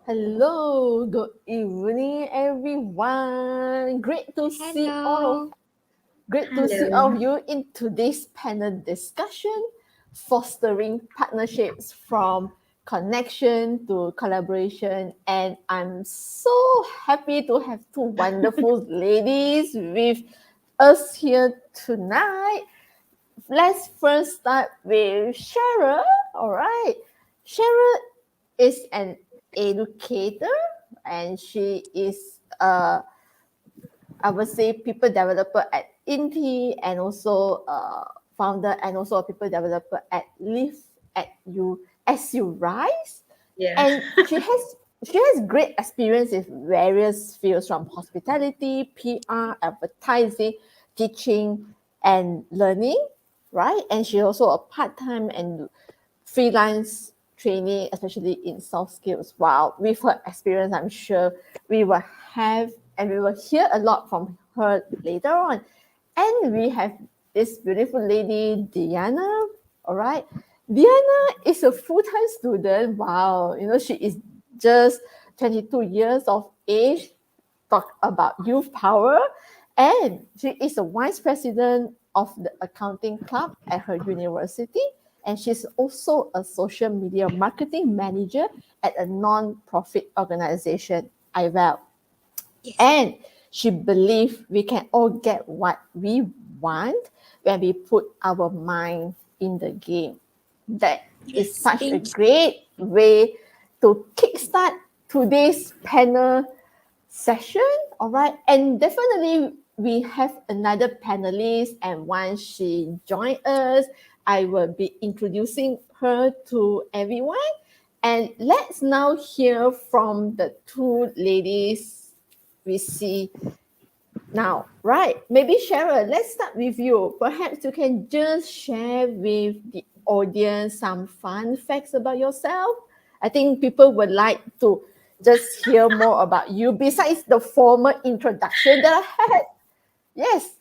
Hello, good evening, everyone. Great to see all of you in today's panel discussion, fostering partnerships from connection to collaboration. And I'm so happy to have two wonderful ladies with us here tonight. Let's first start with Cheryl. All right. Cheryl is an educator and she is I would say people developer at Inti and also founder and also a people developer at Live at You as You Rise. Yeah. And she has great experience in various fields from hospitality, PR, advertising, teaching, and learning, right? And she also a part-time and freelance trainee, especially in soft skills. Wow, with her experience, I'm sure we will have and we will hear a lot from her later on. And we have this beautiful lady, Diana. All right. Diana is a full-time student. Wow, she is just 22 years of age. Talk about youth power. And she is a vice president of the accounting club at her university. And she's also a social media marketing manager at a non-profit organization, IVAL. Yes. And she believes we can all get what we want when we put our mind in the game. That is such a great way to kickstart today's panel session. All right. And definitely we have another panelist, and once she joins us, I will be introducing her to everyone. And let's now hear from the two ladies we see now, right? Maybe Cheryl, let's start with you. Perhaps you can just share with the audience some fun facts about yourself. I think people would like to just hear more about you besides the formal introduction that I had. Yes.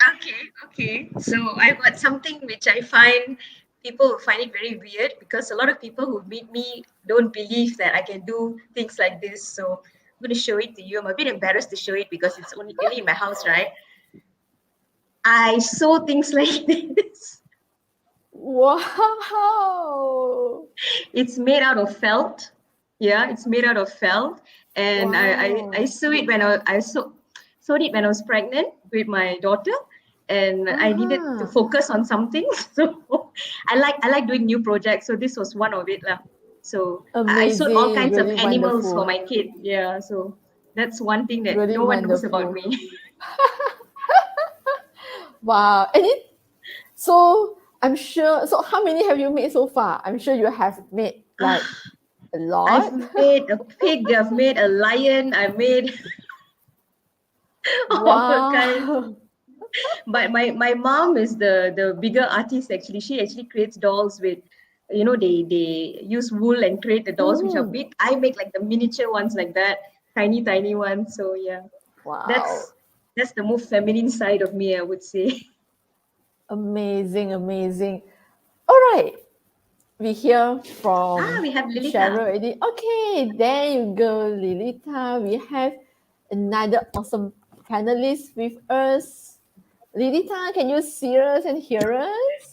Okay. So I've got something which I find people will find it very weird because a lot of people who meet me don't believe that I can do things like this. So I'm going to show it to you. I'm a bit embarrassed to show it because it's only in my house, right? I sew things like this. Wow. It's made out of felt. Yeah, it's made out of felt. And Wow. I sew it when I sewed it when I was pregnant with my daughter. And I needed to focus on something. So I like doing new projects. So this was one of it. So I sewed all kinds really of animals wonderful. for my kid. Yeah. So that's one thing that Really no one knows about wonderful. me. Wow. So I'm sure, so how many have you made so far? I'm sure you have made like a lot. I've made a pig, I've made a lion, I made all kinds. Wow. But my mom is the bigger artist actually. She actually creates dolls with, they use wool and create the dolls which are big. I make like the miniature ones like that, tiny ones. So yeah, Wow. that's the more feminine side of me, I would say. Amazing. All right. We hear from we have Lilita. Cheryl already. Okay, there you go, Lilita. We have another awesome panelist with us. Lilita, can you see us and hear us?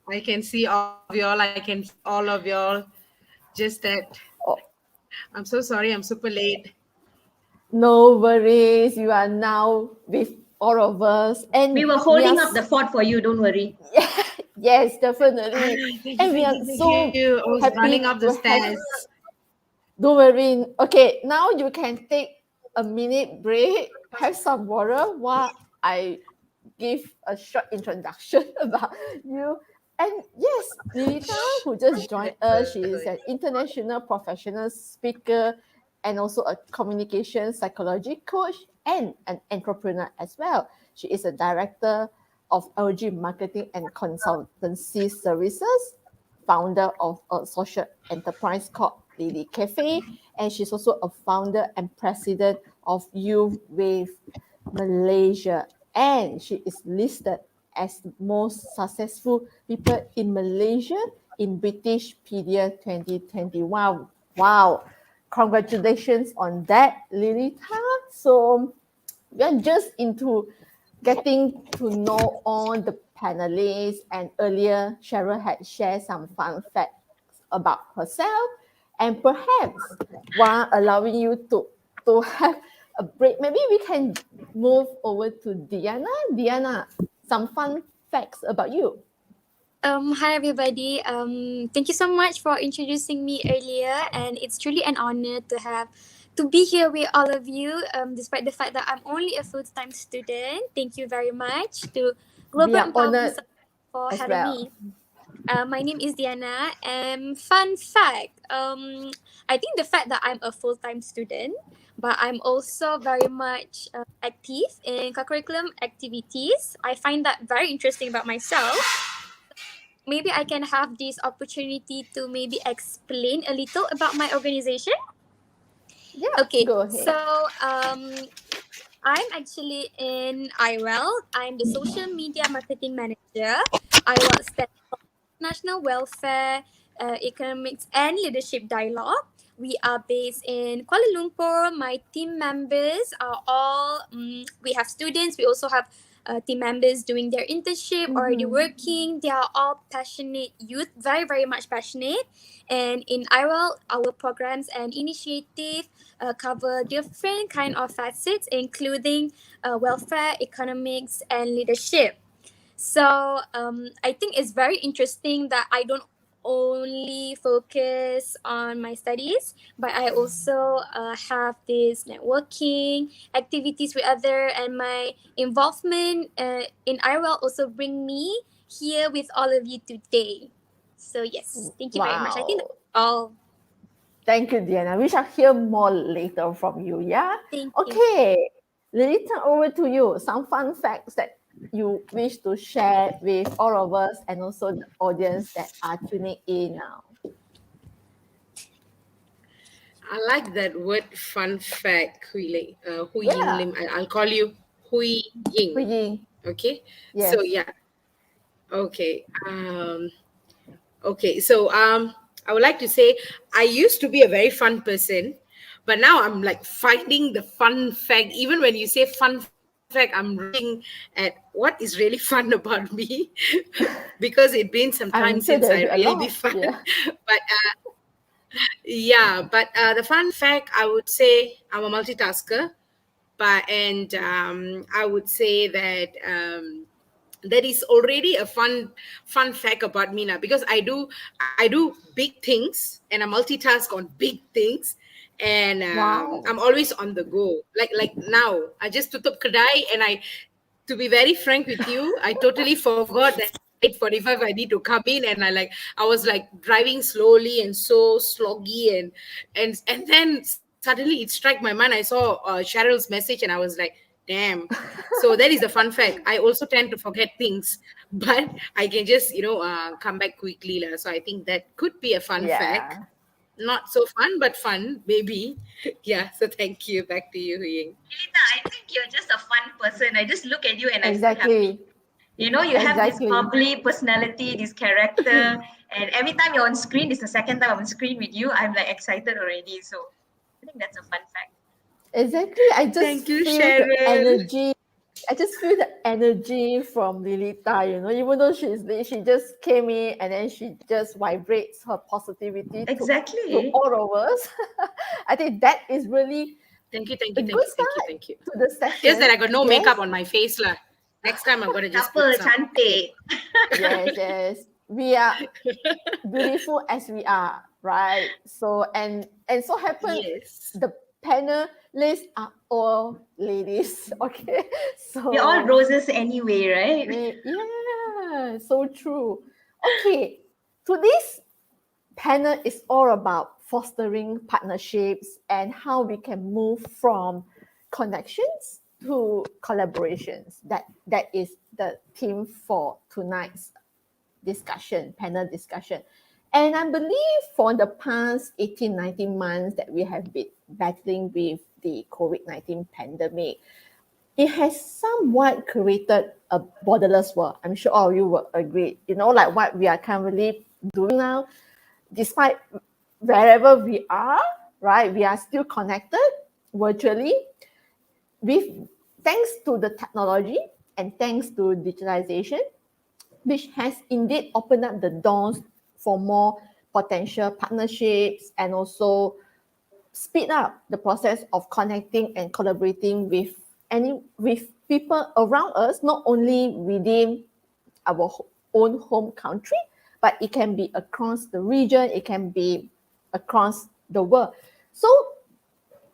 I can see all of y'all. I can see all of y'all. Just that. Oh. I'm so sorry. I'm super late. No worries. You are now with all of us. And we were holding up the fort for you. Don't worry. Yes, definitely. And we are so happy running up the stairs. Don't worry. Okay, now you can take a minute break, have some water while I give a short introduction about you. And yes, Lilita, who just joined us, she is an international professional speaker and also a communication psychology coach and an entrepreneur as well. She is a director of LG Marketing and Consultancy Services, founder of a social enterprise called Lily Cafe, and she's also a founder and president of Youth Wave Malaysia, and she is listed as the most successful people in Malaysia in British Pedia 2021. Wow, congratulations on that, Lilita. So we are just into getting to know all the panelists, and earlier Cheryl had shared some fun facts about herself, and perhaps while allowing you to have a break, maybe we can move over to Diana. Diana, some fun facts about you. Hi everybody. Thank you so much for introducing me earlier, and it's truly an honor to be here with all of you. Despite the fact that I'm only a full-time student, thank you very much to We Global are Empowerment honored Summit for as having well. me. My name is Diana. Fun fact. I think the fact that I'm a full-time student, but I'm also very much active in curriculum activities. I find that very interesting about myself. Maybe I can have this opportunity to maybe explain a little about my organization. Yeah, Okay, go so ahead. I'm actually in IREL. I'm the social media marketing manager. IREL stands for National Welfare, Economics and Leadership Dialogue. We are based in Kuala Lumpur. My team members are all, we have students, we also have team members doing their internship, already Mm-hmm. working. They are all passionate youth, very, very much passionate. And in IRL, our programs and initiative cover different kind of facets, including welfare, economics, and leadership. So I think it's very interesting that I don't only focus on my studies, but I also have this networking activities with other, and my involvement in IRL also bring me here with all of you today. So yes, thank you very much. I think Wow. that's all. Thank you, Diana. We shall hear more later from you. Yeah. Thank you. Okay. Lilita, over to you. Some fun facts that you wish to share with all of us and also the audience that are tuning in now. I like that word fun fact, Hui Ying Yeah. Lim. I'll call you Hui Ying. Hui. Okay. So Yes. yeah. Okay. Okay. So I would like to say I used to be a very fun person, but now I'm like finding the fun fact. Even when you say fun fact, I'm looking at what is really fun about me because it's been some time I'm since sure I there'll be really a be lot. fun. Yeah. But yeah, but the fun fact I would say I'm a multitasker, but and I would say that that is already a fun fact about me now because I do big things and I multitask on big things, and I'm Wow. always on the go. Like now, I just tutup kedai, and to be very frank with you, I totally forgot that at 8:45 I need to come in, and I was like driving slowly and so sloggy, and then suddenly it struck my mind. I saw Cheryl's message, and I was like, damn. So that is the fun fact. I also tend to forget things, but I can just come back quickly lah. So I think that could be a fun fact. Yeah. Not so fun, but fun maybe. Yeah. So thank you. Back to you, Huying. Lilita, I think you're just a fun person. I just look at you and I feel happy. Exactly. You know, you have this Exactly. bubbly personality, this character, and every time you're on screen, this is the second time I'm on screen with you, I'm like excited already. So I think that's a fun fact. Exactly. I just Thank you, feel the Cheryl. energy. I just feel the energy from Lilita, even though she's late, she just came in and then she just vibrates her positivity to Exactly. all of us. I think that is really Thank you, thank a you, thank good you, thank you, start thank you. to the Just that session. I got no Yes, makeup on my face lah. Next time I'm gonna just Siapa put some. cantik. yes, yes. We are beautiful as we are, right? So and so happen Yes. the panelists are all ladies. Okay, so We're all roses anyway, right? yeah, so true. Okay, today's panel is all about fostering partnerships and how we can move from connections to collaborations. That is the theme for tonight's panel discussion. And I believe for the past 18, 19 months that we have been battling with the COVID-19 pandemic, it has somewhat created a borderless world. I'm sure all of you will agree. Like what we are currently doing now, despite wherever we are, right, we are still connected virtually with thanks to the technology and thanks to digitalization, which has indeed opened up the doors for more potential partnerships and also speed up the process of connecting and collaborating with people around us, not only within our own home country, but it can be across the region, it can be across the world. So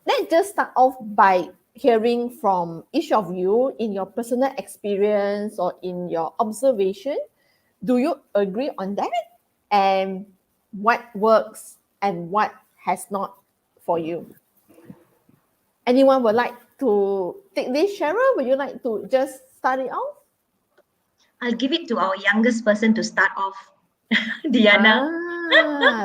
let's just start off by hearing from each of you in your personal experience or in your observation. Do you agree on that? And what works and what has not for you? Anyone would like to take this? Cheryl, would you like to just start it off? I'll give it to our youngest person to start off, Diana.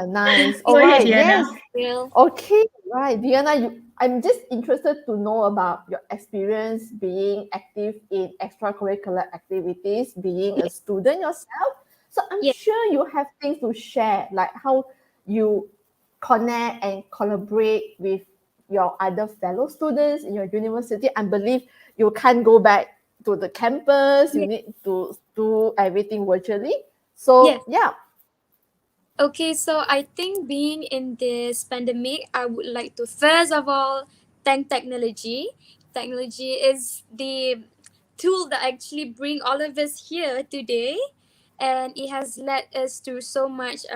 Nice. Go All ahead, right. Diana. Yes. Okay. Right. Diana, I'm just interested to know about your experience being active in extracurricular activities, being a student yourself. So I'm Yeah. sure you have things to share, like how you connect and collaborate with your other fellow students in your university. I believe you can't go back to the campus. You need to do everything virtually. Yes. So yeah. Okay, so I think being in this pandemic, I would like to first of all thank technology. Technology is the tool that actually bring all of us here today, and it has led us to so much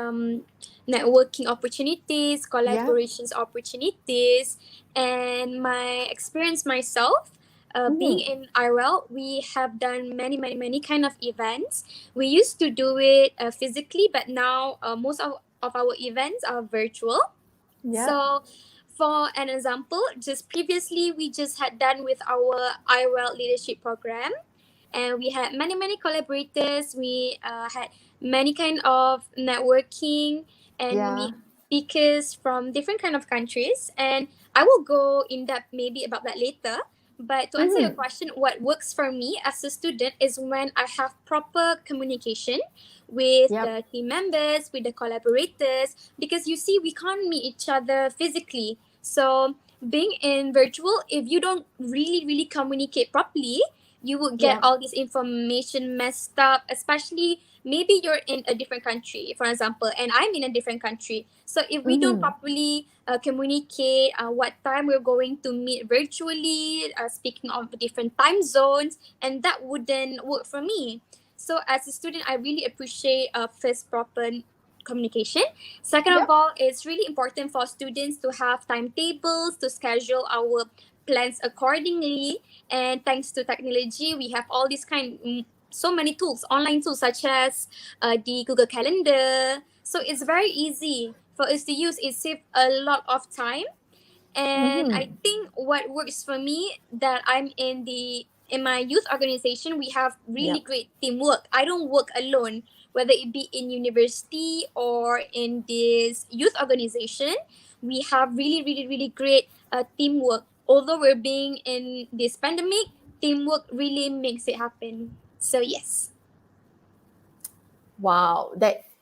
networking opportunities, Yeah. collaborations opportunities, and my experience myself. Being Mhm. in IRL, we have done many kind of events. We used to do it physically, but now most of our events are virtual. Yeah. So, for an example, just previously we just had done with our IRL leadership program, and we had many collaborators. We had many kind of networking, and we Yeah. meet speakers from different kind of countries. And I will go in depth maybe about that later. But to answer your Mhm. question, what works for me as a student is when I have proper communication with Yep. the team members, with the collaborators, because you see, we can't meet each other physically. So being in virtual, if you don't really communicate properly, you would get Yep. all this information messed up, especially maybe you're in a different country, for example, and I'm in a different country. So if we don't Mhm. properly communicate what time we're going to meet virtually, speaking of different time zones, and that wouldn't work for me. So as a student, I really appreciate first proper communication. Second of Yep. all, it's really important for students to have timetables to schedule our plans accordingly. And thanks to technology, we have all these so many tools, online tools such as the Google Calendar. So it's very easy for us to use. It saves a lot of time. And I Mhm. think what works for me, that I'm in my youth organization, we have really Yep. great teamwork. I don't work alone, whether it be in university or in this youth organization. We have really great teamwork. Although we're being in this pandemic, teamwork really makes it happen. So yes. Wow.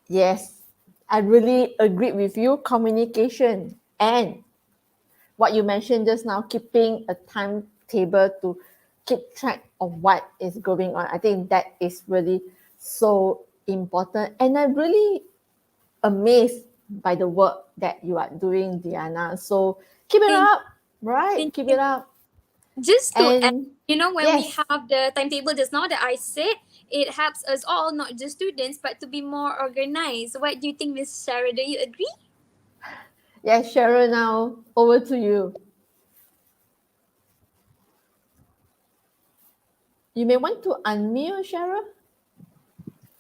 Yes. I really agree with you. Communication and what you mentioned just now, keeping a timetable to keep track of what is going on. I think that is really so important. And I'm really amazed by the work that you are doing, Diana. So keep it Thank, up, right? thank Keep it you. up. Just to add, And when we yes, have the timetable just now that I said, it helps us all, not just students, but to be more organized. What do you think, Miss Sarah? Do you agree? yes, Cheryl, now over to you. You may want to unmute, Cheryl.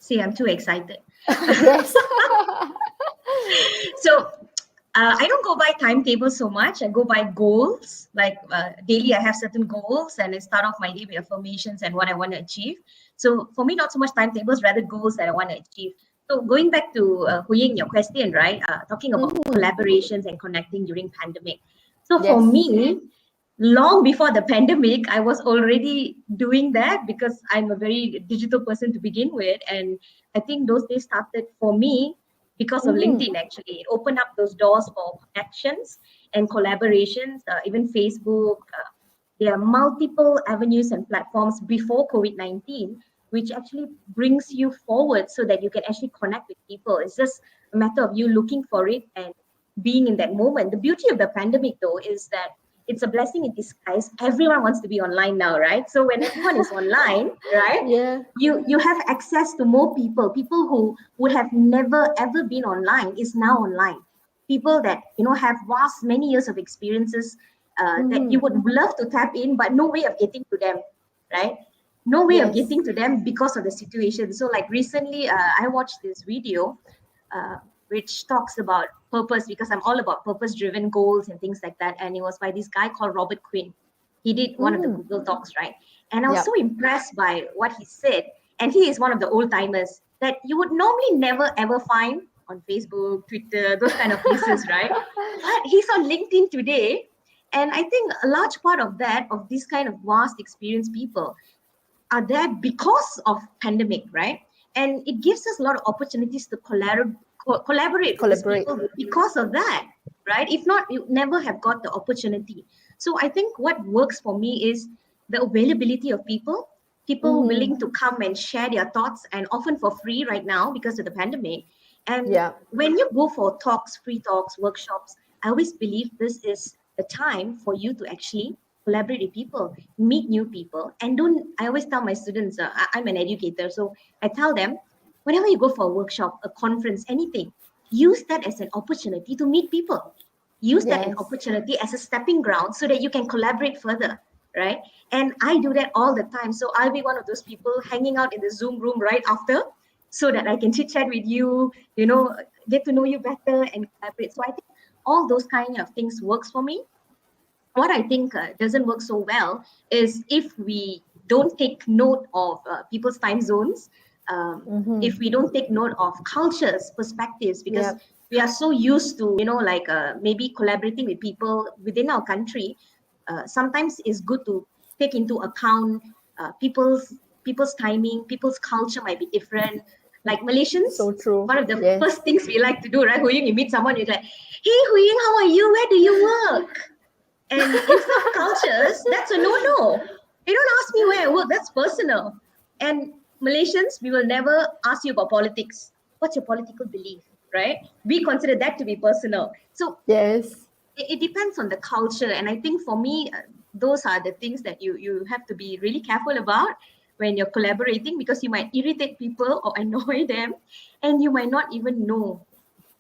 See, I'm too excited. Yes. So I don't go by timetables so much. I go by goals. Like daily, I have certain goals, and I start off my day with affirmations and what I want to achieve. So for me, not so much timetables, rather goals that I want to achieve. So going back to Hu Ying, your question, right? Talking about collaborations and connecting during pandemic. So for Yes. me, long before the pandemic, I was already doing that because I'm a very digital person to begin with, and I think those days started for me because of LinkedIn. Actually, it opened up those doors for connections and collaborations. Even Facebook, there are multiple avenues and platforms before COVID-19, which actually brings you forward so that you can actually connect with people. It's just a matter of you looking for it and being in that moment. The beauty of the pandemic, though, is that it's a blessing in disguise. Everyone wants to be online now, right? So when everyone is online, right, Yeah. you have access to more people. People who would have never ever been online is now online. People that have vast many years of experiences that you would love to tap in, but no way of getting to them, right? No way of Yes. getting to them because of the situation. So like recently, I watched this video which talks about purpose, because I'm all about purpose driven goals and things like that. And it was by this guy called Robert Quinn. He did one of the Google Talks, right? And I was Yep. so impressed by what he said. And he is one of the old timers that you would normally never ever find on Facebook, Twitter, those kind of places, right? But he's on LinkedIn today. And I think a large part of that, of this kind of vast experienced people, are there because of pandemic, right? And it gives us a lot of opportunities to collaborate with these people because of that, right? If not, you never have got the opportunity. So I think what works for me is the availability of people, willing to come and share their thoughts, and often for free right now because of the pandemic. And Yeah. when you go for talks, free talks, workshops, I always believe this is the time for you to actually collaborate with people, meet new people, and don't. I always tell my students, I'm an educator, so I tell them, whenever you go for a workshop, a conference, anything, use that as an opportunity to meet people. Use that an Yes. opportunity as a stepping ground so that you can collaborate further, right? And I do that all the time. So I'll be one of those people hanging out in the Zoom room right after, so that I can chit chat with you, get to know you better and collaborate. So I think all those kind of things works for me. What I think doesn't work so well is if we don't take note of people's time zones, if we don't take note of cultures, perspectives, because Yep. we are so used to, like maybe collaborating with people within our country. Sometimes it's good to take into account people's timing, people's culture might be different. Like Malaysians, So true. one of the Yes. first things we like to do, right? Hu Ying, you meet someone, you're like, hey, Hu Ying, how are you? Where do you work? And in some cultures, that's a no-no. They don't ask me where I work. That's personal. And Malaysians, we will never ask you about politics. What's your political belief, right? We consider that to be personal. So Yes. it depends on the culture. And I think for me, those are the things that you have to be really careful about when you're collaborating, because you might irritate people or annoy them, and you might not even know.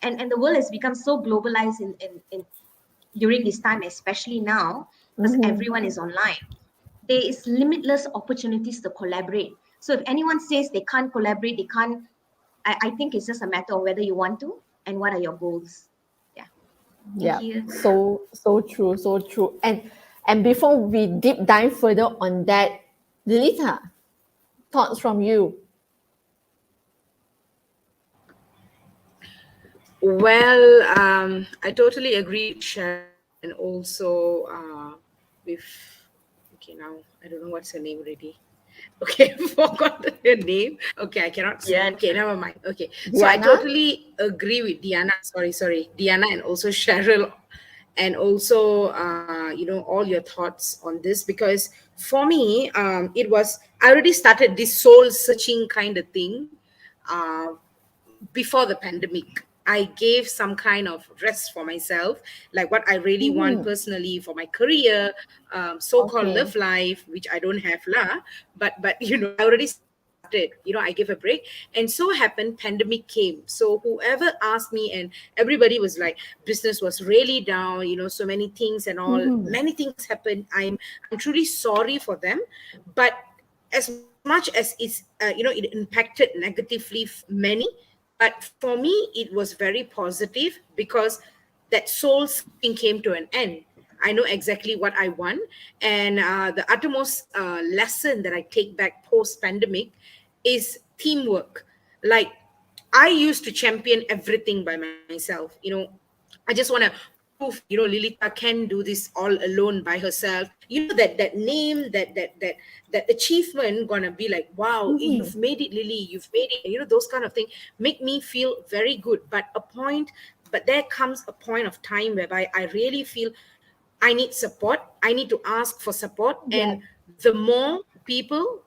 And the world has become so globalized in during this time, especially now, because everyone is online. There is limitless opportunities to collaborate. So if anyone says they can't collaborate, they can't, I think it's just a matter of whether you want to and what are your goals. Yeah. Yeah. Thank you. So true. So true. And before we deep dive further on that, Lilita, thoughts from you? Well, I totally agree with Cheryl, and also with, okay, now I don't know what's her name already. Okay, I forgot her name. Okay, I cannot say. Yeah. Okay, never mind. Okay, so I Diana? totally agree with Diana. Sorry, Diana, and also Cheryl, and also all your thoughts on this, because for me, it was, I already started this soul searching kind of thing uh, before the pandemic. I gave some kind of rest for myself, like what I really want personally for my career, so-called Okay. love life, which I don't have lah. But I already started. I gave a break, and so happened pandemic came. So whoever asked me, and everybody was like, business was really down. So many things and all. Many things happened. I'm truly sorry for them, but as much as it's it impacted negatively many, but for me it was very positive, because that soul searching came to an end. I know exactly what I want. And the uttermost lesson that I take back post pandemic is teamwork. Like, I used to champion everything by myself. I just want to prove, Lilita can do this all alone by herself. That name, that achievement gonna be like, wow, Mhm. you've made it, Lily, you've made it. Those kind of things make me feel very good. But there comes a point of time whereby I really feel I need support. I need to ask for support. Yeah, And the more people,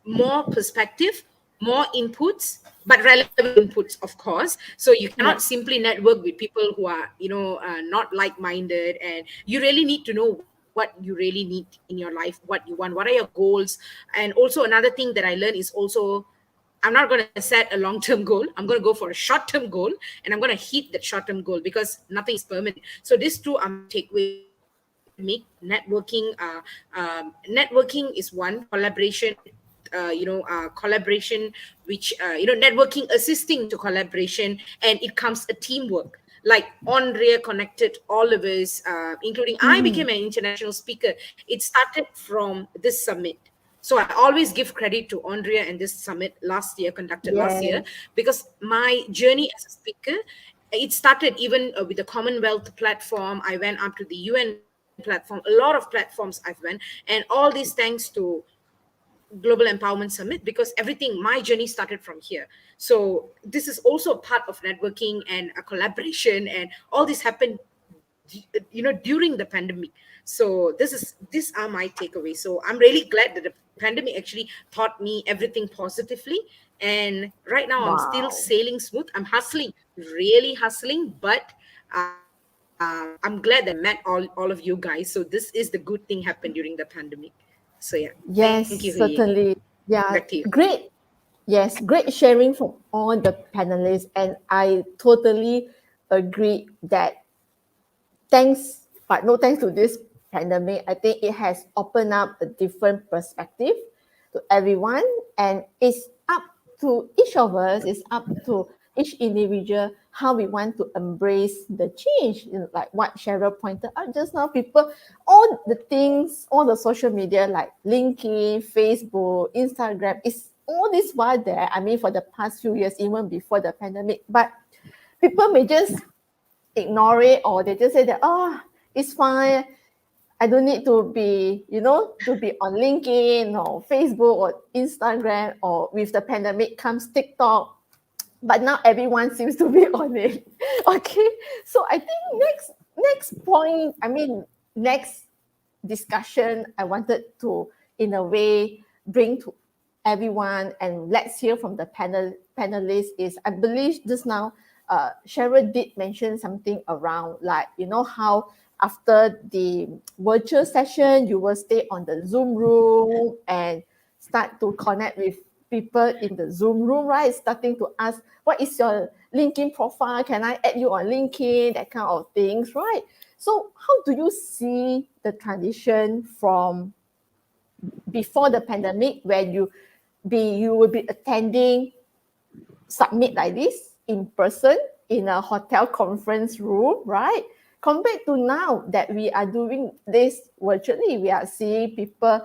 more perspective, more inputs, but relevant inputs, of course. So you cannot yeah, simply network with people who are, not like minded. And you really need to know what you really need in your life, what you want, what are your goals. And also, another thing that I learned is also, I'm not going to set a long term goal. I'm going to go for a short term goal, and I'm going to hit that short term goal, because nothing is permanent. So these two are my takeaways from the pandemic. Networking is one, collaboration, which, networking assisting to collaboration, and it comes a teamwork. Like Andrea connected all of us, including I mhm. became an international speaker. It started from this summit. So I always give credit to Andrea and this summit conducted last year, Yes, because my journey as a speaker, it started even with the Commonwealth platform. I went up to the UN platform, a lot of platforms I've went, and all these thanks to Global Empowerment Summit, because everything, my journey started from here. So this is also part of networking and a collaboration, and all this happened during the pandemic. So these are my takeaways. So I'm really glad that the pandemic actually taught me everything positively. And right now I'm still wow. sailing smooth. I'm hustling, really hustling, but I'm glad that I met all of you guys. So this is the good thing happened during the pandemic. So yeah, thank you, Yes, Hui. certainly. Back to Yeah, you. great. Yes, great sharing from all the panelists. And I totally agree that thanks, but no thanks to this pandemic, I think it has opened up a different perspective to everyone. And it's up to each of us, it's up to each individual how we want to embrace the change. Like what Cheryl pointed out just now, people, all the things, all the social media like LinkedIn, Facebook, Instagram, is all this while there. I mean, for the past few years, even before the pandemic, but people may just ignore it, or they just say that, oh, it's fine, I don't need to be, to be on LinkedIn or Facebook or Instagram, or with the pandemic comes TikTok. But now everyone seems to be on it. Okay. So I think next point, I mean, next discussion I wanted to, in a way, bring to everyone, and let's hear from the panelists, is, I believe just now Cheryl did mention something around, like, how after the virtual session you will stay on the Zoom room and start to connect with people in the Zoom room, right? Starting to ask, what is your LinkedIn profile? Can I add you on LinkedIn? That kind of things, right? So how do you see the transition from before the pandemic, where you will be attending submit like this in person in a hotel conference room, right? Compared to now that we are doing this virtually, we are seeing people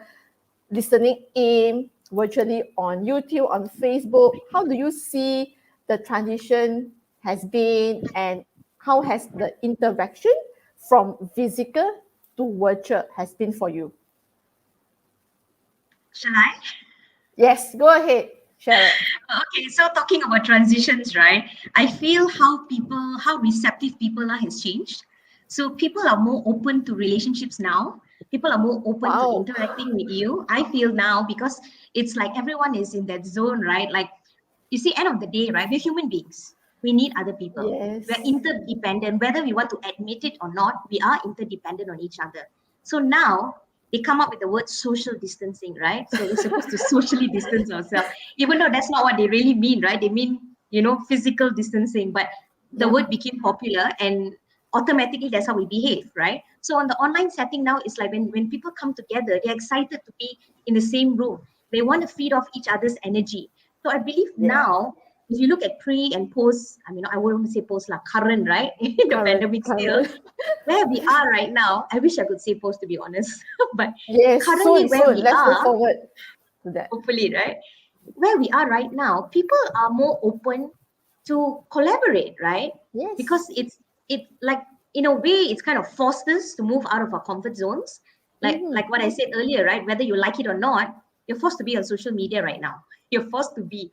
listening in virtually on YouTube, on Facebook. How do you see the transition has been, and how has the interaction from physical to virtual has been for you? Shall I? Yes, go ahead, Cheryl. Okay, so talking about transitions, right? I feel how receptive people are has changed. So people are more open to relationships now. People are more open to Wow. interacting with you. I feel now, because it's like everyone is in that zone, right? Like, you see, end of the day, right? We're human beings. We need other people. We're Yes. interdependent, whether we want to admit it or not. We are interdependent on each other. So now they come up with the word social distancing, right? So we're supposed to socially distance ourselves, even though that's not what they really mean, right? They mean, physical distancing, but the Yep. word became popular, and automatically that's how we behave, right? So on the online setting now, it's like when people come together, they're excited to be in the same room. They want to feed off each other's energy. So I believe Yeah. now, if you look at pre and post, I mean, I wouldn't say post, like current, right? The pandemic still, where we are right now, I wish I could say post, to be honest. But Yes, currently soon, where soon. we Let's look are, forward to that. hopefully, right? Where we are right now, people are more open to collaborate, right? Yes. Because it like, in a way, it's kind of forced us to move out of our comfort zones. Like what I said earlier, right? Whether you like it or not, you're forced to be on social media right now. You're forced to be.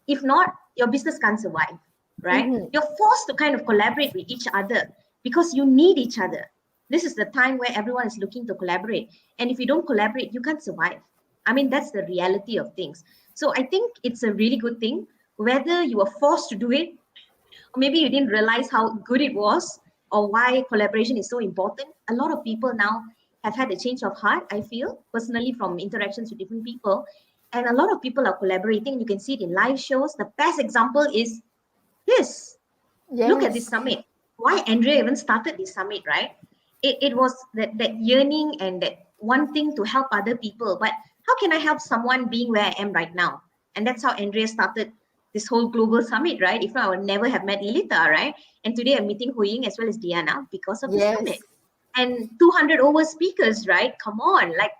If not, your business can't survive, right? You're forced to kind of collaborate with each other because you need each other. This is the time where everyone is looking to collaborate. And if you don't collaborate, you can't survive. I mean, that's the reality of things. So I think it's a really good thing, whether you were forced to do it, or maybe you didn't realize how good it was, or why collaboration is so important. A lot of people now have had a change of heart, I feel, personally, from interactions with different people. And a lot of people are collaborating. You can see it in live shows. The best example is this. Look at this Yes. summit. Why Andrea even started this summit, right? It was that yearning and that wanting to help other people. But how can I help someone being where I am right now? And that's how Andrea started this whole global summit, right? If not, I would never have met Lilita, right? And today I'm meeting Hu Ying as well as Diana because of the summit. Yes. And 200 over speakers, right? Come on, like,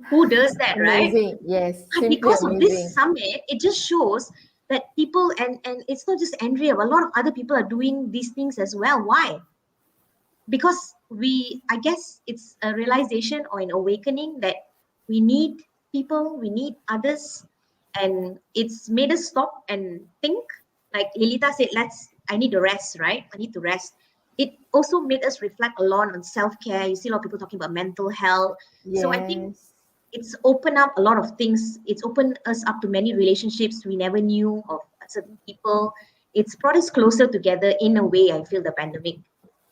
who does that, right? Amazing. Yes. But Simply because of amazing. this summit, it just shows that people, and it's not just Andrea, but a lot of other people are doing these things as well. Why? Because I guess it's a realization or an awakening that we need people, we need others, and it's made us stop and think. Like Lilita said, I need to rest, right? I need to rest. It also made us reflect a lot on self-care. You see a lot of people talking about mental health. So I think Yes. it's opened up a lot of things. It's opened us up to many relationships we never knew of certain people. It's brought us closer together in a way, I feel, the pandemic.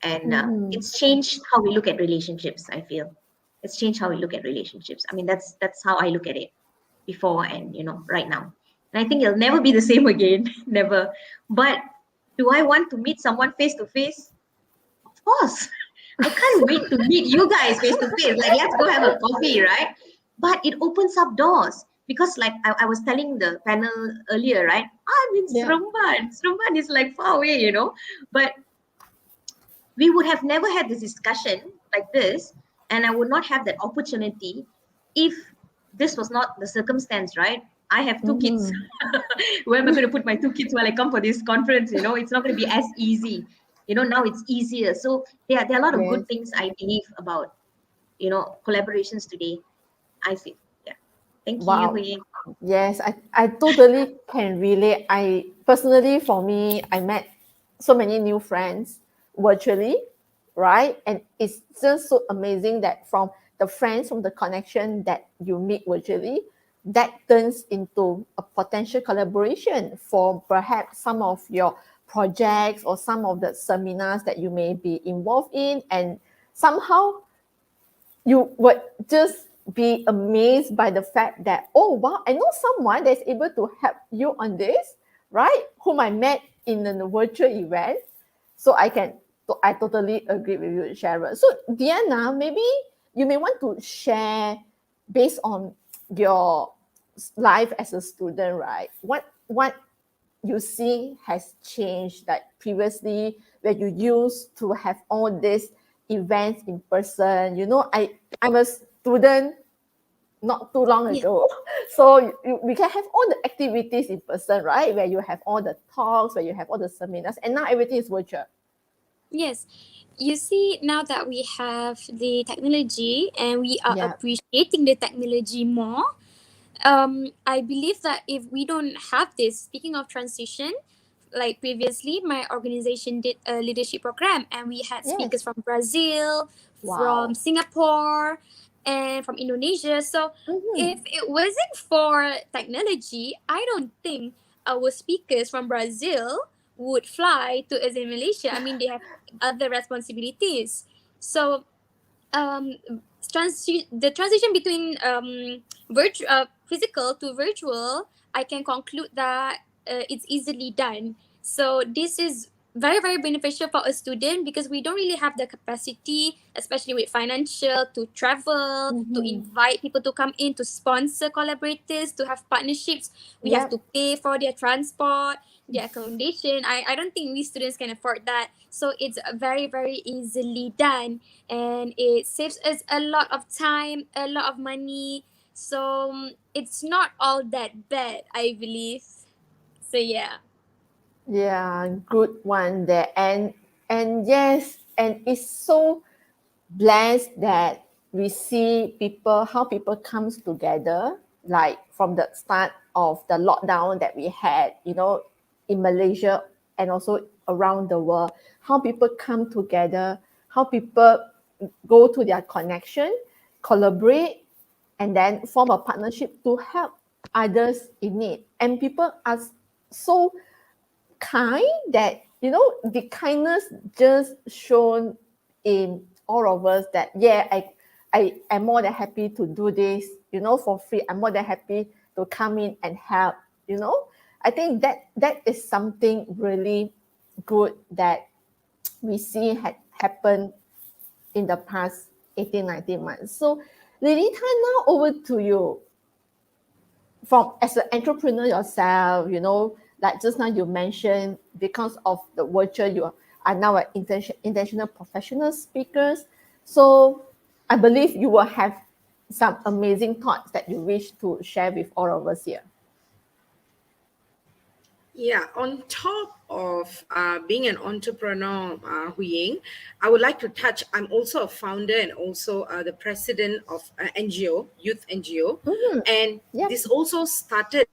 And it's changed how we look at relationships, I feel. It's changed how we look at relationships. I mean, that's how I look at it before and, right now. And I think it'll never be the same again. Never. But do I want to meet someone face to face? Of course. I can't wait to meet you guys face to face. Like, let's go have a coffee, right? But it opens up doors because, like I was telling the panel earlier, right? I'm in Yeah. Seremban. Seremban is like far away, But we would have never had this discussion like this, and I would not have that opportunity if this was not the circumstance, right? I have two kids. Where am I going to put my two kids while I come for this conference? It's not going to be as easy. Now it's easier. So there are a lot of good Yes. things I believe about, collaborations today. I feel. Yeah. Thank you, Wow. Hui Ying. Yes, I totally can relate. I personally, for me, I met so many new friends virtually, right? And it's just so amazing that from the friends, from the connection that you meet virtually, that turns into a potential collaboration for perhaps some of your projects or some of the seminars that you may be involved in. And somehow you would just be amazed by the fact that, oh wow, I know someone that's able to help you on this, right? Whom I met in a virtual event. So I totally agree with you, Sharon. So Diana, maybe you may want to share based on your life as a student, right? What you see has changed, like previously where you used to have all these events in person. I'm a student not too long Yeah. ago. So we can have all the activities in person, right? Where you have all the talks, where you have all the seminars, and now everything is virtual. Yes. You see, now that we have the technology and we are Yeah. appreciating the technology more, I believe that if we don't have this, speaking of transition, like previously, my organization did a leadership program and we had speakers Yes. from Brazil, from Wow. Singapore, and from Indonesia. So if it wasn't for technology, I don't think our speakers from Brazil would fly to us in Malaysia. I mean, they have other responsibilities. So um the transition between physical to virtual, I can conclude that it's easily done. So this is very very beneficial for a student because we don't really have the capacity, especially with financial, to travel, to Mm-hmm. invite people to come in, to sponsor collaborators, to have partnerships. We have Yep. to pay for their transport, their accommodation. I don't think we students can afford that, so it's very very easily done, and it saves us a lot of time, a lot of money. So it's not all that bad, I believe. So yeah. Yeah, good one there. And yes, and it's so blessed that we see people how people comes together, like from the start of the lockdown that we had, in Malaysia and also around the world, how people come together, how people go to their connection, collaborate, and then form a partnership to help others in need. And people are so kind that the kindness just shown in all of us, that yeah, I am more than happy to do this, for free. I'm more than happy to come in and help. I think that is something really good that we see had happened in the past 18, 19 months. So Lilita, now over to you. From as an entrepreneur yourself, like just now you mentioned, because of the virtual, you are now an international professional speakers. So I believe you will have some amazing thoughts that you wish to share with all of us here. Yeah, on top of being an entrepreneur, Hu Ying, I would like to touch. I'm also a founder and also the president of NGO, youth NGO, Mm-hmm. and Yep. this also started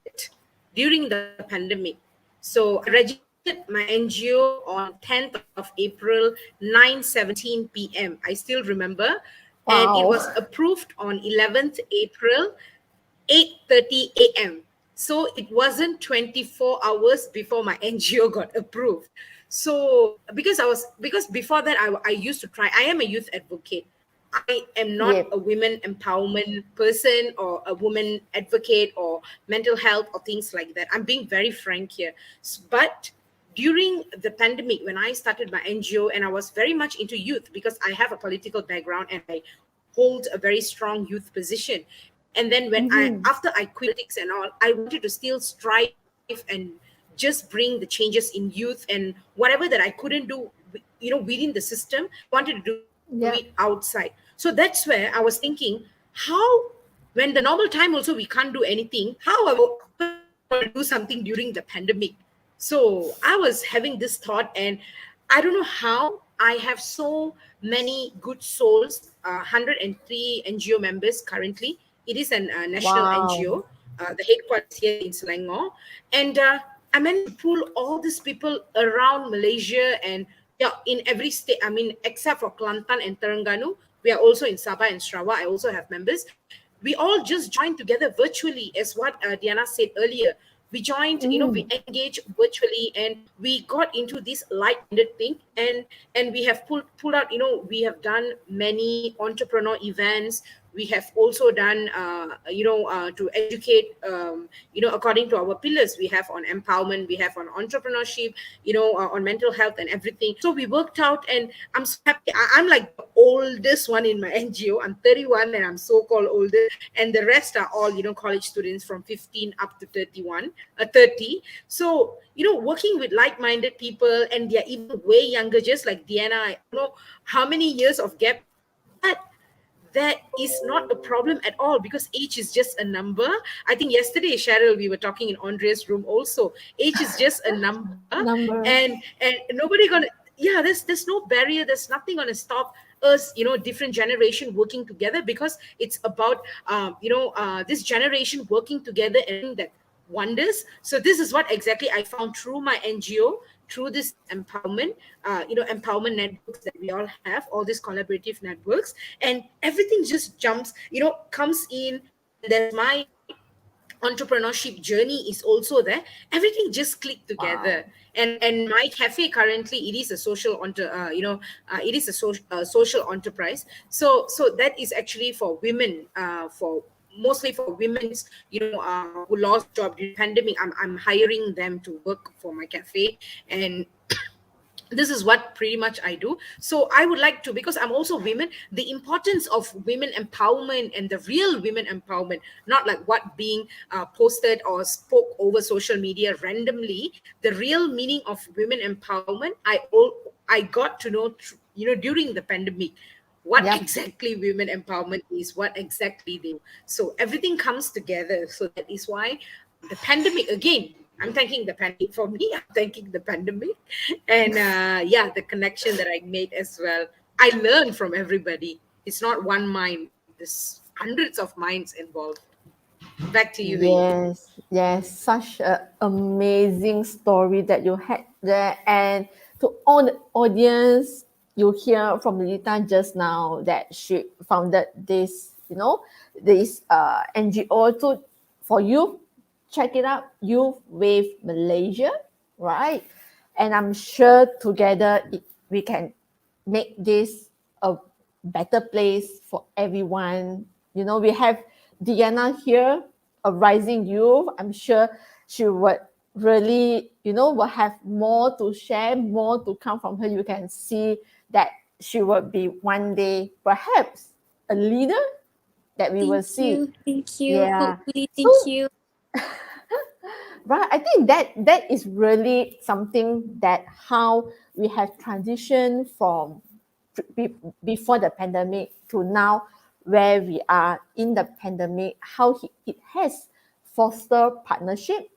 during the pandemic. So I registered my NGO on 10th of April, 9:17 p.m. I still remember, and it Wow. was approved on 11th April 8:30 a.m. So it wasn't 24 hours before my NGO got approved. So because before that I used to try. I am a youth advocate. I am not Yep. a women empowerment person or a woman advocate or mental health or things like that. I'm being very frank here. But during the pandemic, when I started my NGO, and I was very much into youth because I have a political background and I hold a very strong youth position. And then when I Mm-hmm. after I quit politics and all, I wanted to still strive and just bring the changes in youth, and whatever that I couldn't do, within the system, I wanted to do it Yep. outside. So that's where I was thinking, how, when the normal time also we can't do anything, how am I going to do something during the pandemic? So I was having this thought, and I don't know how I have so many good souls, 103 NGO members currently. It is a national Wow. NGO. The headquarters here in Selangor. And I managed to pull all these people around Malaysia, and yeah, in every state. I mean, except for Kelantan and Terengganu, we are also in Sabah and Sarawak. I also have members. We all just joined together virtually, as what Diana said earlier. We joined, we Mm-hmm. engaged virtually, and we got into this like-minded thing, and we have pulled out. We have done many entrepreneur events. We have also done, to educate, according to our pillars. We have on empowerment, we have on entrepreneurship, on mental health and everything. So we worked out, and I'm so happy. I'm like the oldest one in my NGO. I'm 31, and I'm so-called older, and the rest are all, college students from 15 up to 31, 30. So, working with like-minded people, and they're even way younger, just like Diana. I don't know how many years of gap, but that is not a problem at all, because age is just a number. I think yesterday, Cheryl, we were talking in Andrea's room also. Age is just a number, Number. and nobody gonna, yeah, there's no barrier. There's nothing gonna stop us, different generation working together, because it's about this generation working together and that wonders. So this is what exactly I found through my NGO, through this empowerment, empowerment networks that we all have, all these collaborative networks, and everything just jumps, comes in. And there's my entrepreneurship journey is also there. Everything just clicked together. Wow. And my cafe currently, it is a it is a social enterprise. So that is actually for women, for mostly for women's, who lost job during pandemic. I'm hiring them to work for my cafe. And this is what pretty much I do. So I would like to, because I'm also women, the importance of women empowerment and the real women empowerment, not like what being posted or spoke over social media randomly. The real meaning of women empowerment, I got to know during the pandemic what Yep. exactly women empowerment is, what exactly they do. So everything comes together. So that is why the pandemic again, I'm thanking the pandemic. For me, I'm thanking the pandemic. And yeah, the connection that I made as well. I learned from everybody. It's not one mind, there's hundreds of minds involved. Back to you, V. Yes, yes, such an amazing story that you had there. And to all the audience, you hear from Lita just now that she founded this, this NGO to for youth. Check it out, Youth Wave Malaysia, right? And I'm sure together we can make this a better place for everyone. We have Diana here, a rising youth. I'm sure she would really, will have more to share, more to come from her. You can see that she will be one day perhaps a leader that we will Thank see. you. Thank you. Yeah. Hopefully, So, thank you. right, I think that is really something that how we have transitioned from before the pandemic to now where we are in the pandemic, how it has fostered partnership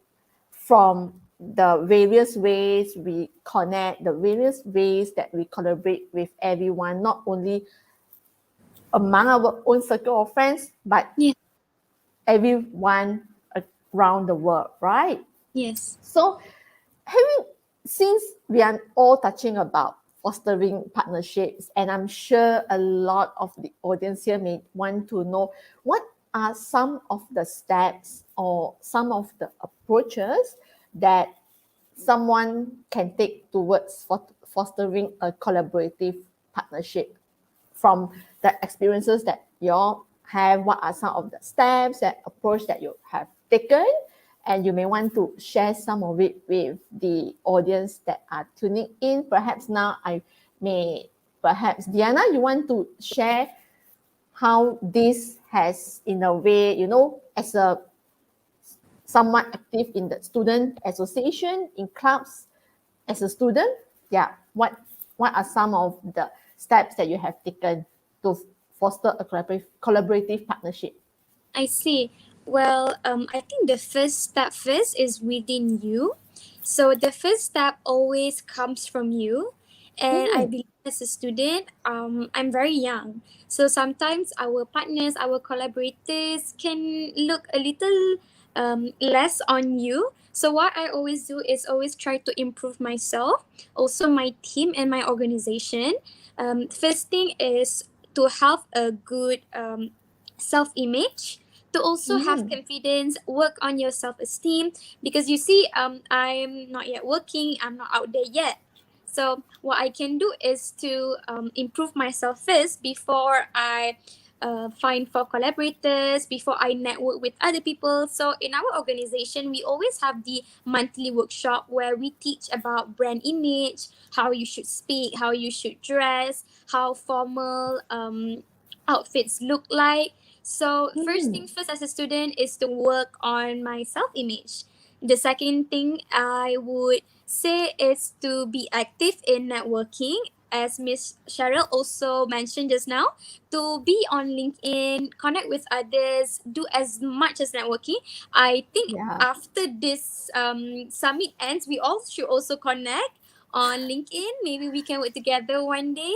from the various ways we connect, the various ways that we collaborate with everyone, not only among our own circle of friends, but Yeah. everyone around the world, right? Yes. So having since we are all touching about fostering partnerships, and I'm sure a lot of the audience here may want to know what are some of the steps or some of the approaches that someone can take towards fostering a collaborative partnership from the experiences that you all have. What are some of the steps and approach that you have taken, and you may want to share some of it with the audience that are tuning in. Perhaps now I may, perhaps Diana, you want to share how this has in a way, as a someone active in the student association, in clubs, as a student. Yeah, what are some of the steps that you have taken to foster a collaborative partnership? I see. Well, I think the first step first is within you. So the first step always comes from you. And I Mm, believe as a student, I'm very young. So sometimes our partners, our collaborators can look a little less on you. So what I always do is always try to improve myself, also my team and my organization. First thing is to have a good self image, to also have mm, confidence, work on your self-esteem, because you see, I'm not yet working, I'm not out there yet. So what I can do is to improve myself first before I find for collaborators, before I network with other people. So in our organization, we always have the monthly workshop where we teach about brand image, how you should speak, how you should dress, how formal outfits look like. So first mm. thing first as a student is to work on my self-image. The second thing I would say is to be active in networking, as Miss Cheryl also mentioned just now, to be on LinkedIn, connect with others, do as much as networking. I think Yeah. after this summit ends, we all should also connect on LinkedIn. Maybe we can work together one day.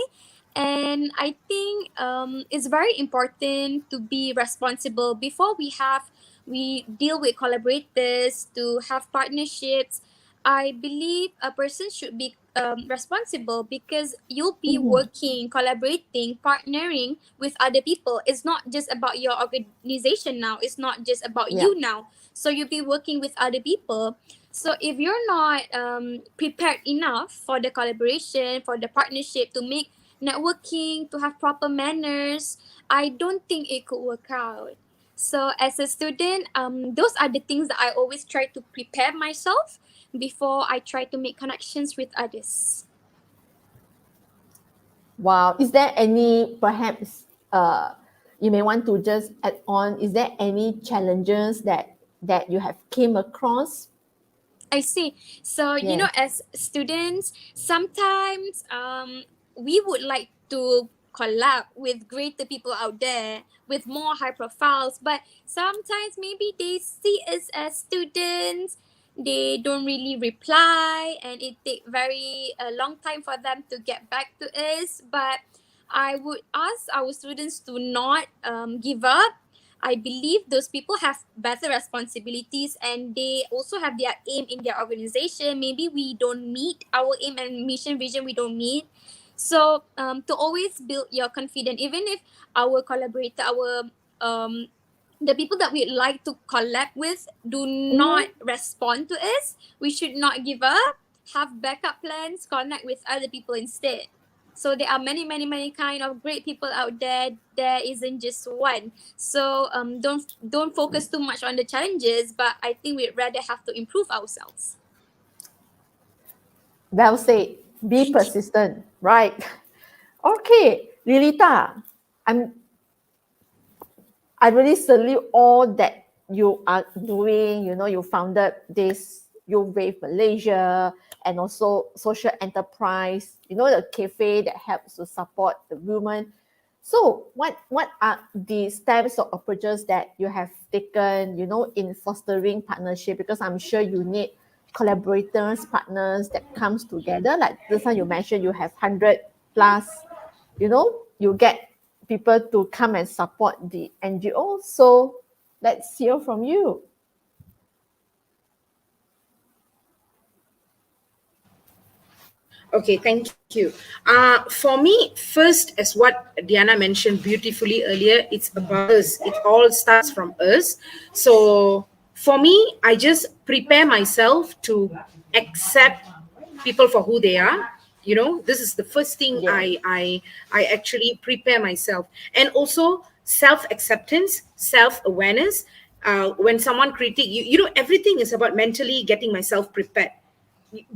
And I think it's very important to be responsible before we deal with collaborators to have partnerships. I believe a person should be responsible, because you'll be Mhm. working, collaborating, partnering with other people. It's not just about your organization now. It's not just about Yeah. you now. So you'll be working with other people. So if you're not prepared enough for the collaboration, for the partnership, to make networking, to have proper manners, I don't think it could work out. So as a student, those are the things that I always try to prepare myself before I try to make connections with others. Wow. Is there any, perhaps, you may want to just add on, is there any challenges that you have came across? I see. So, Yes. as students, sometimes we would like to collab with greater people out there with more high profiles, but sometimes maybe they see us as students, they don't really reply, and it take very a long time for them to get back to us. But I would ask our students to not give up. I believe those people have better responsibilities and they also have their aim in their organization. Maybe we don't meet our aim and mission vision, we don't meet. So to always build your confidence, even if our collaborator, our the people that we like to collab with do not respond to us, we should not give up. Have backup plans, connect with other people instead. So there are many, many, many kind of great people out there. There isn't just one. So don't focus too much on the challenges, but I think we'd rather have to improve ourselves. Well said. Be persistent, right? Okay, Lilita, I really salute all that you are doing. You know, you founded this You Wave Malaysia and also social enterprise, you know, the cafe that helps to support the women. So what are the steps or approaches that you have taken, you know, in fostering partnership? Because I'm sure you need collaborators, partners that comes together. Like this one you mentioned, you have 100 plus, you know, you get people to come and support the NGO. So let's hear from you. Okay, thank you. For me, first, as what Diana mentioned beautifully earlier, it's about us. It all starts from us. So for me, I just prepare myself to accept people for who they are. This is the first thing Yes. I actually prepare myself, and also self acceptance, self awareness. When someone critique you, everything is about mentally getting myself prepared.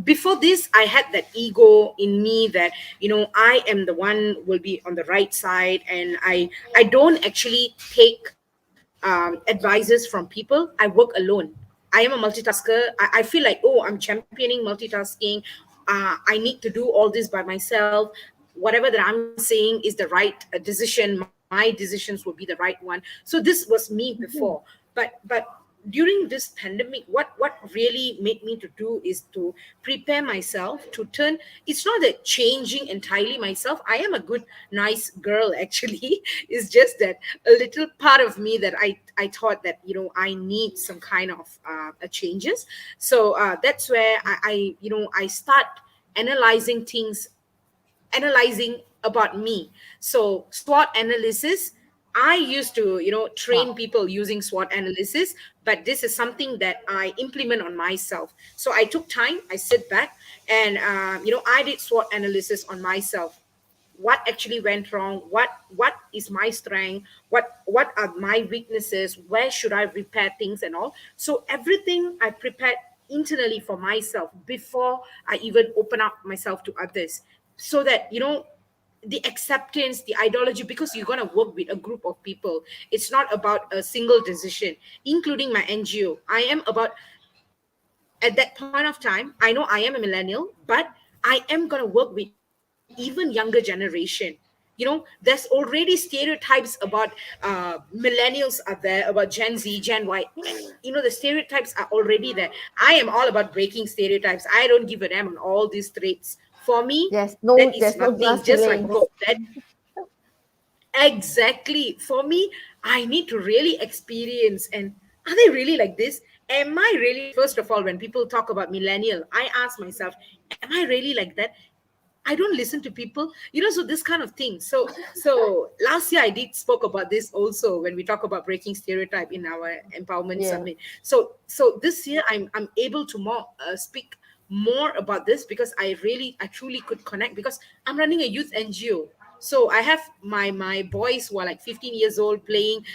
Before this, I had that ego in me that I am the one will be on the right side, and I don't actually take advices from people. I work alone. I am a multitasker. I feel like, oh, I'm championing multitasking. I need to do all this by myself. Whatever that I'm saying is the right decision. My decisions will be the right one. So this was me before. But during this pandemic, what really made me to do is to prepare myself to turn. It's not that changing entirely myself. I am a good nice girl, actually. It's just that a little part of me that I thought that I need some kind of changes. So that's where I start analyzing things, analyzing about me. So SWOT analysis, I used to train Wow. people using SWOT analysis, but this is something that I implement on myself. So I took time, I sit back, and I did SWOT analysis on myself. What actually went wrong, what is my strength, what are my weaknesses, where should I repair things and all. So everything I prepared internally for myself before I even open up myself to others, so that the acceptance, the ideology, because you're going to work with a group of people. It's not about a single decision, including my NGO. I am about, at that point of time, I know I am a millennial, but I am going to work with even younger generation. There's already stereotypes about millennials are there, about Gen Z, Gen Y. The stereotypes are already there. I am all about breaking stereotypes. I don't give a damn on all these traits. For me, Yes, that no, is there's no nothing. glass Just like ceilings. bro, that exactly. For me, I need to really experience. And are they really like this? Am I really, first of all, when people talk about millennial, I ask myself, am I really like that? I don't listen to people, so this kind of thing. So last year I did spoke about this also when we talk about breaking stereotype in our empowerment Yeah. summit. So this year I'm able to more speak more about this, because I truly could connect, because I'm running a youth NGO. So I have my boys who are like 15 years old playing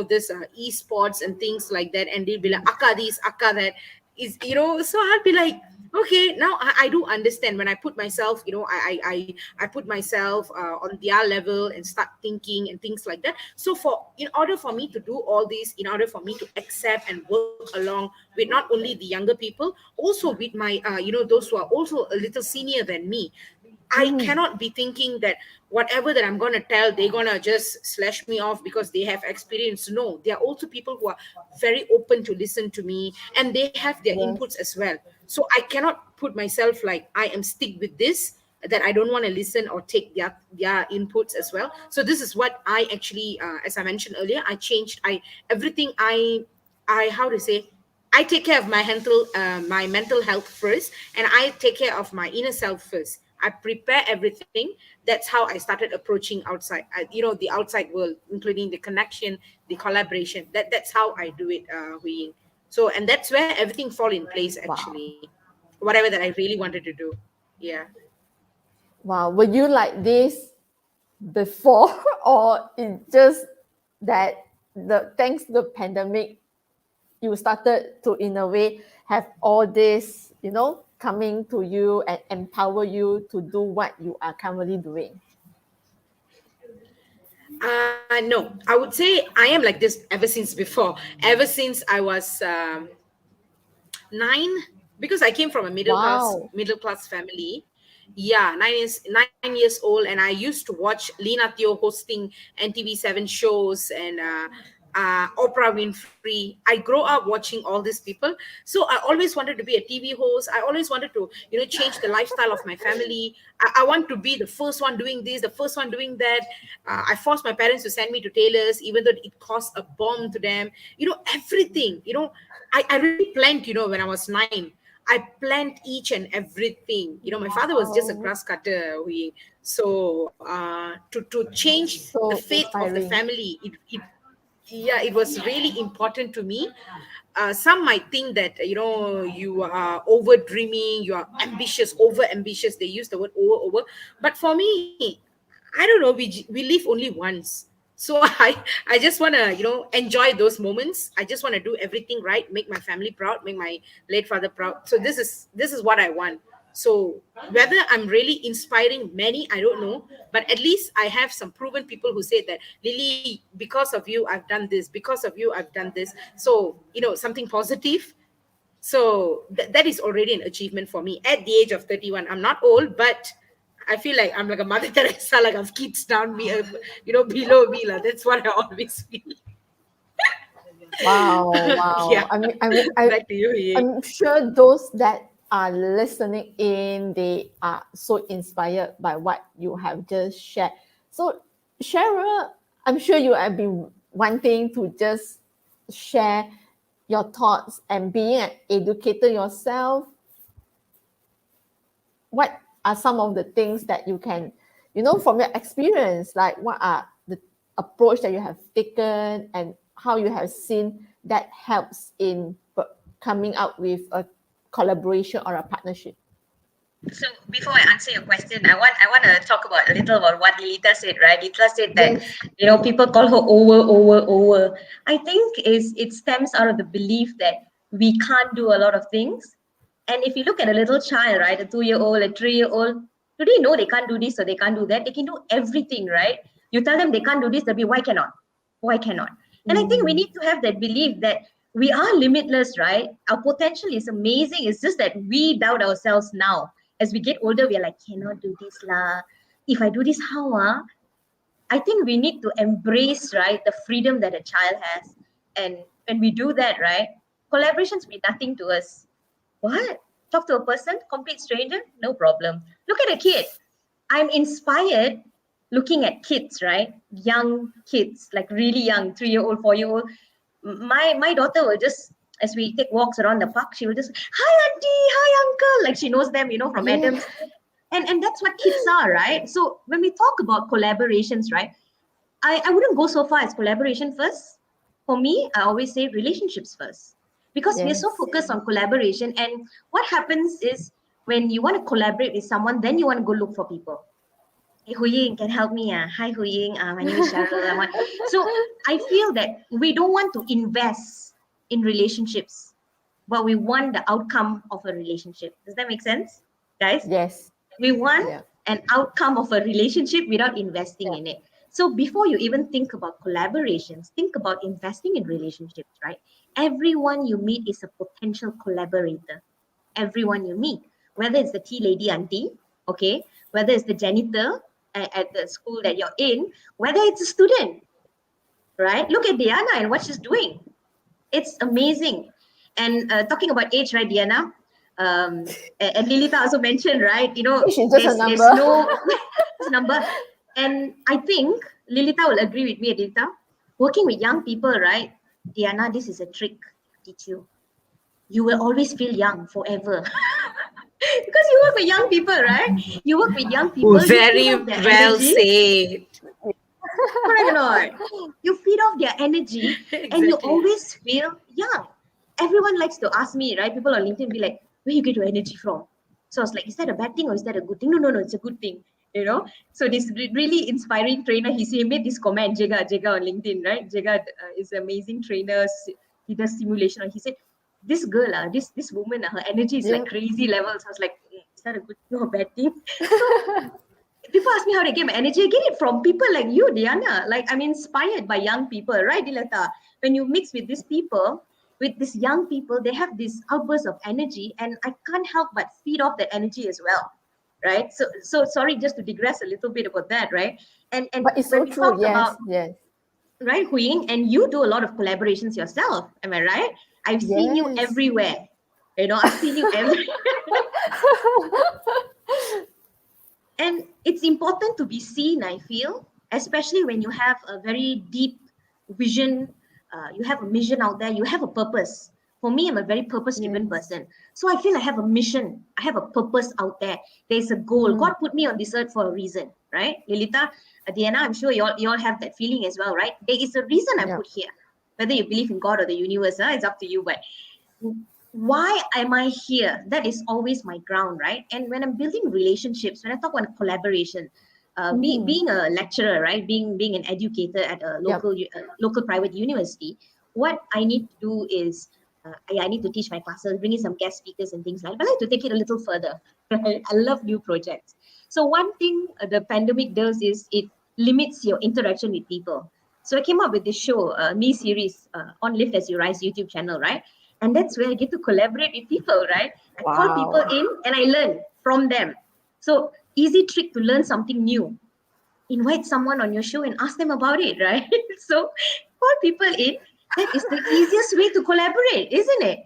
this esports and things like that, and they'll be like akka this akka that is. So I'll be like, okay, now I do understand. When I put myself, I put myself on their level and start thinking and things like that. So in order for me to do all this, in order for me to accept and work along with not only the younger people, also with my those who are also a little senior than me, I Mhm. cannot be thinking that whatever that I'm gonna tell, they're gonna just slash me off because they have experience. No, there are also people who are very open to listen to me, and they have their inputs Yes. as well. So I cannot put myself like I am stick with this, that I don't want to listen or take their inputs as well. So this is what I actually, as I mentioned earlier, I changed. I everything I how to say, I take care of my mental health first, and I take care of my inner self first. I prepare everything. That's how I started approaching outside, the outside world, including the connection, the collaboration. That's how I do it, Hui Ying. So, and that's where everything fall in place Wow. actually. Whatever that I really wanted to do. Yeah. Wow. Were you like this before, or it just that the thanks to the pandemic, you started to in a way have all this, coming to you and empower you to do what you are currently doing? No, I would say I am like this ever since before. Ever since I was 9, because I came from a Wow. middle class family. Yeah, 9 years old, and I used to watch Lena Theo hosting NTV7 shows, and Oprah Winfrey. I grow up watching all these people, so I always wanted to be a TV host. I always wanted to change the lifestyle of my family. I want to be the first one doing this, the first one doing that. I forced my parents to send me to tailors, even though it cost a bomb to them. Everything. I really planned, when I was 9. I planned each and everything. My father was just a Wow. grass cutter. So to change the So fate of the inspiring. family, yeah, it was really important to me. Some might think that you are over dreaming, you are ambitious, over ambitious. They use the word over, but for me, I don't know. We live only once, so I just want to enjoy those moments. I just want to do everything right, make my family proud, make my late father proud. So this is what I want. So whether I'm really inspiring many, I don't know, but at least I have some proven people who say that, Lily, because of you I've done this, because of you I've done this. So something positive. So that is already an achievement for me at the age of 31. I'm not old, but I feel like I'm like a Mother Teresa, like I've kids down me, below me. That's what I always feel. Wow, wow. Yeah. Back to you, Ying. I'm sure those that are listening in, they are so inspired by what you have just shared. So, Cheryl, I'm sure you have been wanting to just share your thoughts and being an educator yourself. What are some of the things that you can, from your experience, like what are the approach that you have taken and how you have seen that helps in coming up with a collaboration or a partnership? So before I answer your question, I want to talk about a little about what Lita said, right? Lita said that Yes. people call her over. I think it stems out of the belief that we can't do a lot of things. And if you look at a little child, right, a 2-year old, a 3-year old, do they know they can't do this or they can't do that? They can do everything, right? You tell them they can't do this, they'll be, why cannot? Why cannot? And I think we Mm. need to have that belief that we are limitless, right? Our potential is amazing. It's just that we doubt ourselves now. As we get older, we are like, cannot do this lah. If I do this, how I think we need to embrace, right, the freedom that a child has. And when we do that, right, collaborations be nothing to us. What? Talk to a person, complete stranger? No problem. Look at a kid. I'm inspired looking at kids, right? Young kids, like really young, 3-year-old, 4-year-old. My daughter will just, as we take walks around the park, she will just, hi auntie, hi uncle, like she knows them, from Yeah. Adams. And that's what kids are, right? So when we talk about collaborations, right, I wouldn't go so far as collaboration first. For me, I always say relationships first, because we are so Yes. focused on collaboration. And what happens is, when you want to collaborate with someone, then you want to go look for people. Hey, Hu Ying, can help me? Hi, Hu Ying. My name is Cheryl. So I feel that we don't want to invest in relationships. but we want the outcome of a relationship. Does that make sense, guys? Yes. We want Yeah. an outcome of a relationship without investing in it. So before you even think about collaborations, think about investing in relationships, right? Everyone you meet is a potential collaborator. Everyone you meet, whether it's the tea lady auntie, okay, whether it's the janitor at the school that you're in, whether it's a student, right? Look at Diana and what she's doing. It's amazing. And talking about age, right, Diana? And Lilita also mentioned, right? She's just a There's number. no number. And I think Lilita will agree with me, Lilita. Working with young people, right? Diana, this is a trick to teach you. You will always feel young forever. Because you work with young people, right? You work with young people, you feed Very off their well energy. said. Correct or not? You feed off their energy and you Exactly. always feel young. Everyone likes to ask me, right? People on LinkedIn be like, where you get your energy from? So I was like, is that a bad thing or is that a good thing? No, it's a good thing. So this really inspiring trainer, he made this comment, Jega on LinkedIn, right? Jega is an amazing trainer. He does simulation. And he said, this girl, this woman, her energy is like crazy levels. I was like, is that a good thing or a bad thing? So people ask me how to get my energy. I get it from people like you, Diana. Like, I'm inspired by young people, right, Dilata? When you mix with these people, with these young people, they have this outburst of energy, and I can't help but feed off that energy as well, right? So sorry, just to digress a little bit about that, right? And But it's when so we true. talk Yes. about, Yes. right, Huiying, and you do a lot of collaborations yourself, am I right? I've seen you Yes. everywhere. I've seen you everywhere. And it's important to be seen, I feel, especially when you have a very deep vision, you have a mission out there, you have a purpose. For me, I'm a very purpose-driven person. So I feel I have a mission, I have a purpose out there. There's a goal. God put me on this earth for a reason, right? Lilita, Diana, I'm sure you all have that feeling as well, right? There is a reason I'm put here. Whether you believe in God or the universe, it's up to you. But why am I here? That is always my ground, right? And when I'm building relationships, when I talk about collaboration, being a lecturer, right? Being an educator at a local private university, what I need to do is I need to teach my classes, bring in some guest speakers and things like that. But I like to take it a little further. Right? I love new projects. So one thing the pandemic does is it limits your interaction with people. So I came up with this show, me series on Live As You Rise YouTube channel, right? And that's where I get to collaborate with people, right? I call people in and I learn from them. So easy trick to learn something new. Invite someone on your show and ask them about it, right? So call people in. That is the easiest way to collaborate, isn't it?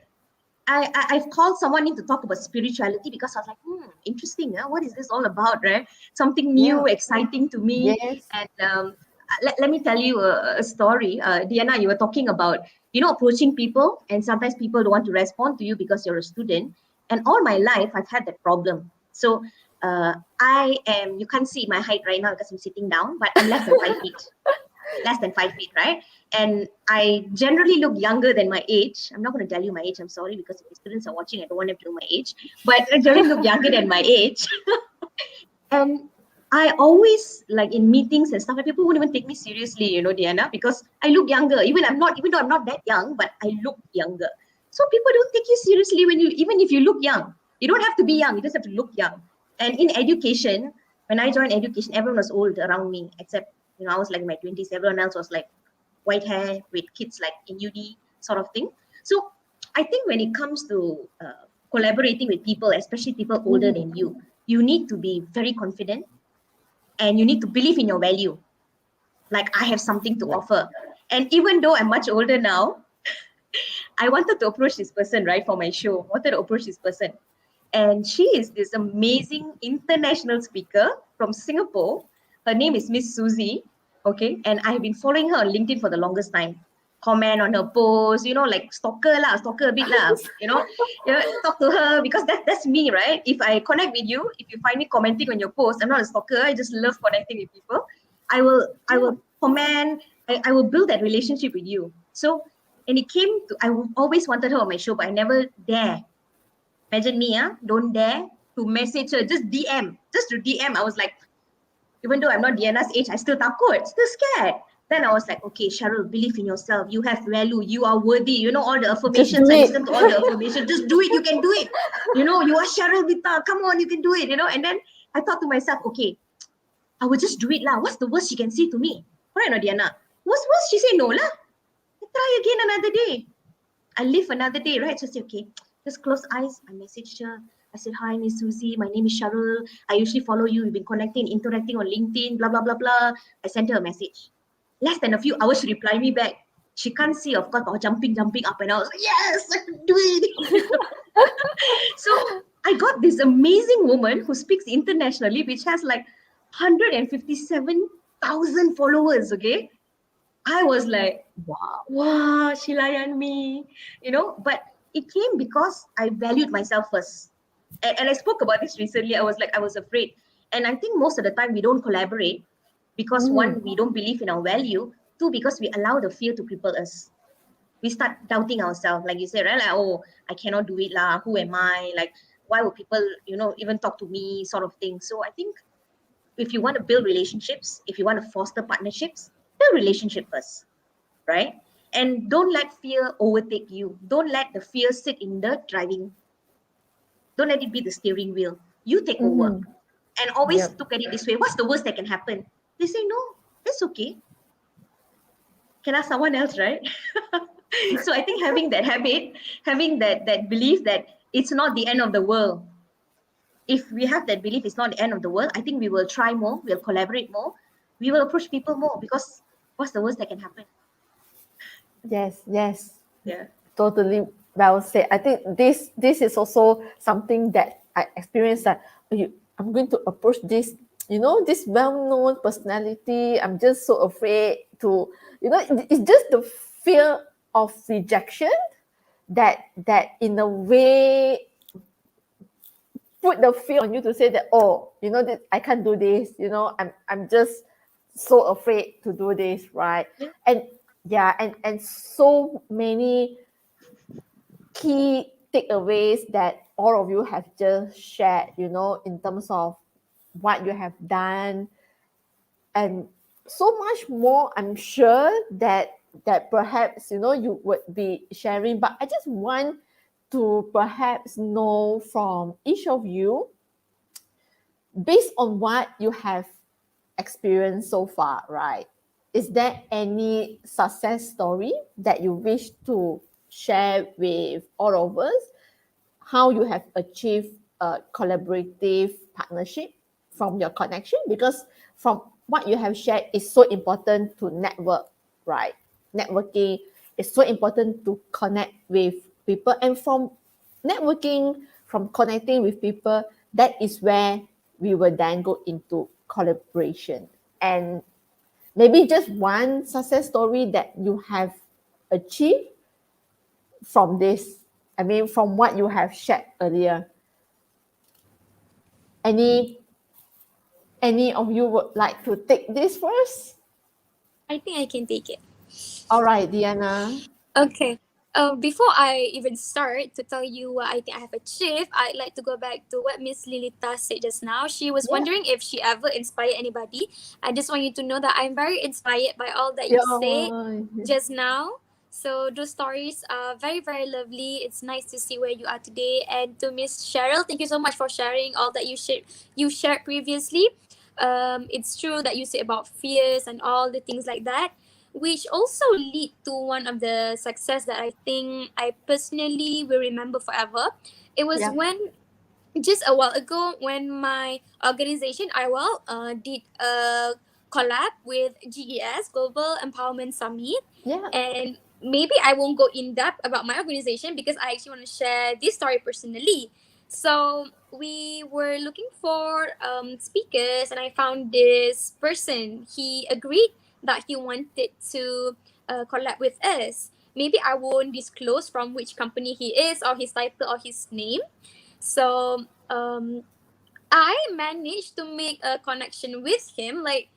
I've called someone in to talk about spirituality because I was like, interesting. What is this all about, right? Something new, exciting to me. Yes. And let me tell you a story. Diana, you were talking about, approaching people, and sometimes people don't want to respond to you because you're a student. And all my life, I've had that problem. So you can't see my height right now because I'm sitting down, but I'm less than 5 feet. Less than 5 feet, right? And I generally look younger than my age. I'm not going to tell you my age, I'm sorry, because if the students are watching, I don't want them to know my age. But I generally look younger than my age. And I always, like in meetings and stuff, like people won't even take me seriously, Diana, because I look younger. Even though I'm not that young, but I look younger. So people don't take you seriously even if you look young. You don't have to be young, you just have to look young. And in education, when I joined education, everyone was old around me, except I was like in my 20s. Everyone else was like white hair with kids like in uni sort of thing. So I think when it comes to collaborating with people, especially people older than you, you need to be very confident and you need to believe in your value. Like, I have something to offer. And even though I'm much older now, I wanted to approach this person, right, for my show. I wanted to approach this person. And she is this amazing international speaker from Singapore. Her name is Miss Susie. Okay. And I've been following her on LinkedIn for the longest time. Comment on her post, like stalker a bit lah, talk to her, because that's me, right? If I connect with you, if you find me commenting on your post, I'm not a stalker. I just love connecting with people. I will comment. I will build that relationship with you. So, and it came to, I always wanted her on my show, but I never dare. Imagine me, don't dare to message her, just to DM. I was like, even though I'm not Diana's age, I still takut, still scared. Then I was like, okay, Cheryl, believe in yourself. You have value. You are worthy. You know, all the Just affirmations. do I it. listen to all the affirmations. Just do it. You can do it. You know, you are Cheryl Vita. Come on, you can do it. You know, and then I thought to myself, okay, I will just do it lah. What's the worst she can say to me? Right, no, Diana? What's worst? She say no lah. I try again another day. I live another day, right? So I say, okay, just close eyes. I messaged her. I said, hi, Miss Susie. My name is Cheryl. I usually follow you. We've been connecting, interacting on LinkedIn, blah, blah, blah, blah. I sent her a message. Less than a few hours, she replied me back. She can't see, of course, but I was jumping up. And I was like, yes, I can do it. So I got this amazing woman who speaks internationally, which has like 157,000 followers, okay? I was like, wow, she layan me, you know, but it came because I valued myself first. And I spoke about this recently. I was like, I was afraid. And I think most of the time we don't collaborate because one, we don't believe in our value. Two, because we allow the fear to cripple us. We start doubting ourselves, like you said, right? Like, oh, I cannot do it lah. Who am I? Like, why would people, you know, even talk to me, sort of thing. So I think if you want to build relationships, if you want to foster partnerships, build relationship first, right? And don't let fear overtake you. Don't let the fear sit in the driving. Don't let it be the steering wheel. You take over. And always look at it this way. What's the worst that can happen? They say, no, that's okay. Can ask someone else, right? So I think having that habit, having that belief that it's not the end of the world. If we have that belief it's not the end of the world, I think we will try more, we'll collaborate more, we will approach people more, because what's the worst that can happen? Yes. Yeah. Totally well said. I think this is also something that I experienced, that I'm going to approach this, this well-known personality. I'm just so afraid to, it's just the fear of rejection that in a way put the fear on you to say that, oh, that I can't do this, I'm just so afraid to do this, right? Yeah. And yeah, and so many key takeaways that all of you have just shared, in terms of what you have done, and so much more, I'm sure that perhaps you would be sharing. But I just want to perhaps know from each of you, based on what you have experienced so far, right? Is there any success story that you wish to share with all of us? How you have achieved a collaborative partnership from your connection? Because from what you have shared, it's so important to network, right? Networking is so important to connect with people. And from networking, from connecting with people, that is where we will then go into collaboration. And maybe just one success story that you have achieved from this. I mean, from what you have shared earlier. Any of you would like to take this first? I think I can take it. All right, Diana. Okay. Before I even start to tell you what I think I have achieved, I'd like to go back to what Miss Lilita said just now. She was Yeah. wondering if she ever inspired anybody. I just want you to know that I'm very inspired by all that you said just now. So those stories are very, very lovely. It's nice to see where you are today. And to Miss Cheryl, thank you so much for sharing all that you shared previously. It's true that you said about fears and all the things like that, which also lead to one of the success that I think I personally will remember forever. It was Yeah. when just a while ago when my organization IWAL did a collab with GES Global Empowerment Summit. Yeah. And maybe I won't go in depth about my organization because I actually want to share this story personally. So we were looking for speakers, and I found this person. He agreed that he wanted to collab with us. Maybe I won't disclose from which company he is, or his title, or his name. So I managed to make a connection with him, like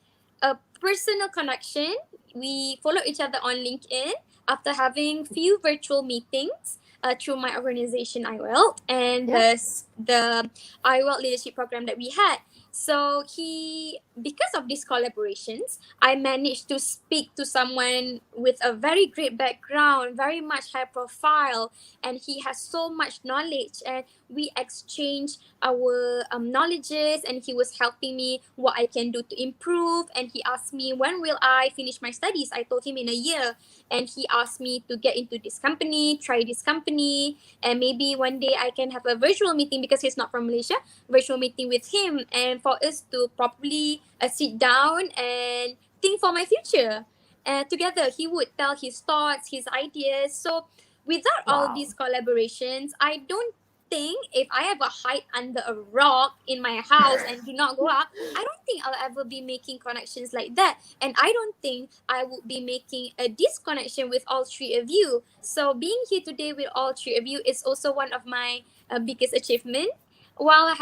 a personal connection. We follow each other on LinkedIn after having few virtual meetings through my organization, IWELT. And Yeah. the the iWorld leadership program that we had. So he, because of these collaborations, I managed to speak to someone with a very great background, very much high profile, and he has so much knowledge. And we exchanged our knowledges, and he was helping me what I can do to improve. And he asked me, when will I finish my studies? I told him in a year. And he asked me to get into this company, try this company, and maybe one day I can have a virtual meeting because he's not from Malaysia, virtual meeting with him, and for us to properly sit down and think for my future. And together, he would tell his thoughts, his ideas. So, without all Wow. these collaborations, I don't think if I ever hide under a rock in my house and do not go out, I don't think I'll ever be making connections like that. And I don't think I would be making a disconnection with all three of you. So being here today with all three of you is also one of my biggest achievement, while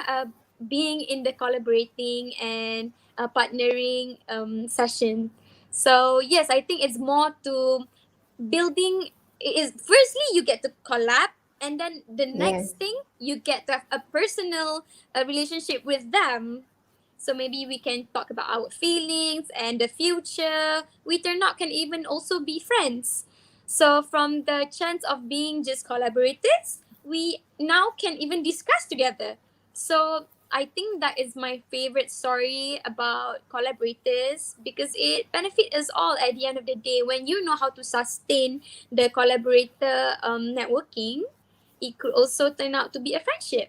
being in the collaborating and partnering session. So yes, I think it's more to building. Is firstly you get to collab, and then the Yes. next thing you get to have a personal relationship with them. So maybe we can talk about our feelings and the future. We turn out can even also be friends. So from the chance of being just collaborators, we now can even discuss together. So I think that is my favorite story about collaborators because it benefits us all at the end of the day. When you know how to sustain the collaborator networking, it could also turn out to be a friendship.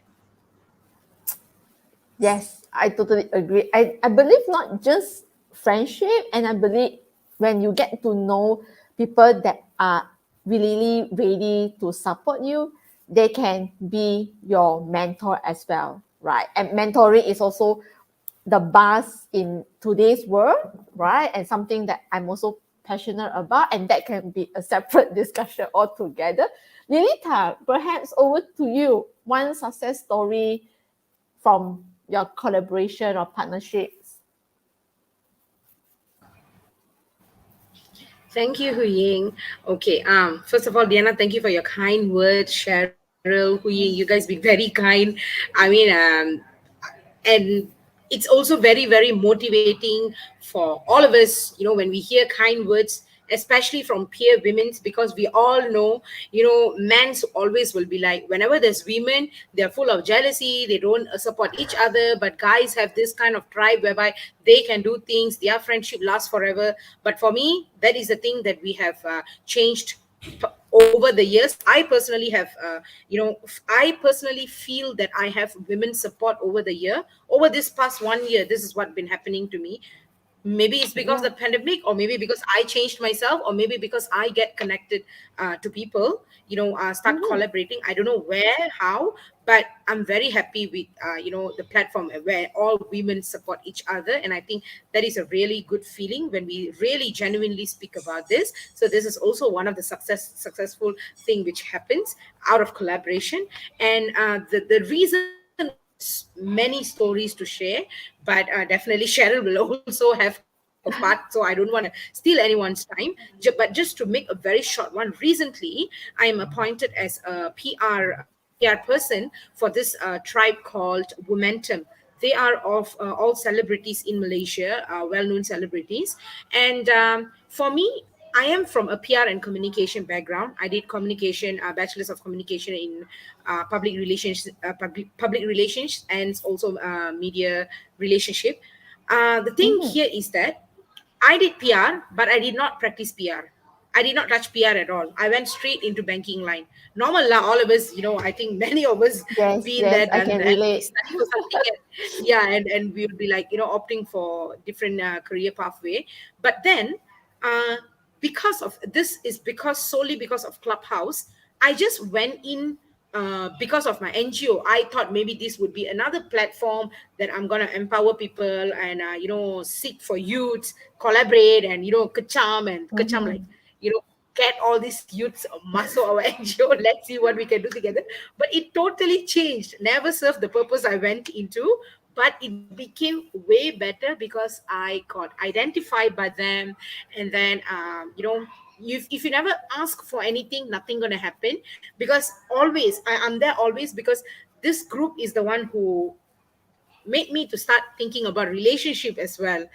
Yes, I totally agree. I believe not just friendship, and I believe when you get to know people that are really ready to support you, they can be your mentor as well, right? And mentoring is also the buzz in today's world, right? And something that I'm also passionate about, and that can be a separate discussion altogether. Lilita, perhaps over to you. One success story from your collaboration or partnerships. Thank you, Hu Ying. Okay, first of all, Diana, thank you for your kind words. Cheryl, Hu Ying, you guys been very kind. I mean, and it's also very, very motivating for all of us, when we hear kind words, especially from peer women's, because we all know, men's always will be like, whenever there's women, they're full of jealousy, they don't support each other, but guys have this kind of tribe whereby they can do things, their friendship lasts forever. But for me, that is the thing that we have changed over the years. I personally feel that I have women support over the year. Over this past 1 year, this is what been happening to me. Maybe it's because of Yeah. the pandemic, or maybe because I changed myself, or maybe because I get connected to people, start Mhm. collaborating. I don't know where, how, but I'm very happy with the platform where all women support each other. And I think that is a really good feeling when we really genuinely speak about this. So this is also one of the successful thing which happens out of collaboration. And the reason why I have many stories to share, but definitely Cheryl will also have her part, so I don't want to steal anyone's time. But just to make a very short one, recently I am appointed as a PR person for this tribe called Momentum. They are of all celebrities in Malaysia, well-known celebrities. And for me, I am from a PR and communication background. I did communication, bachelor's of communication in public relations, and also media relationship. The thing Mhm. here is that I did PR, but I did not practice PR. I did not touch PR at all. I went straight into banking line. Normal lah, all of us, I think many of us Yes, been yes, there, I done can that. We relate. study for something, and yeah, and we would be like, opting for different career pathway. But then, uh, because of this is because solely because of Clubhouse, I just went in because of my NGO. I thought maybe this would be another platform that I'm gonna empower people and seek for youths, collaborate, and kacham like Mhm. get all these youths muscle our NGO. Let's see what we can do together. But it totally changed. Never served the purpose I went into, but it became way better because I got identified by them. And then if you never ask for anything, nothing gonna happen, because always I'm there always because this group is the one who made me to start thinking about relationship as well.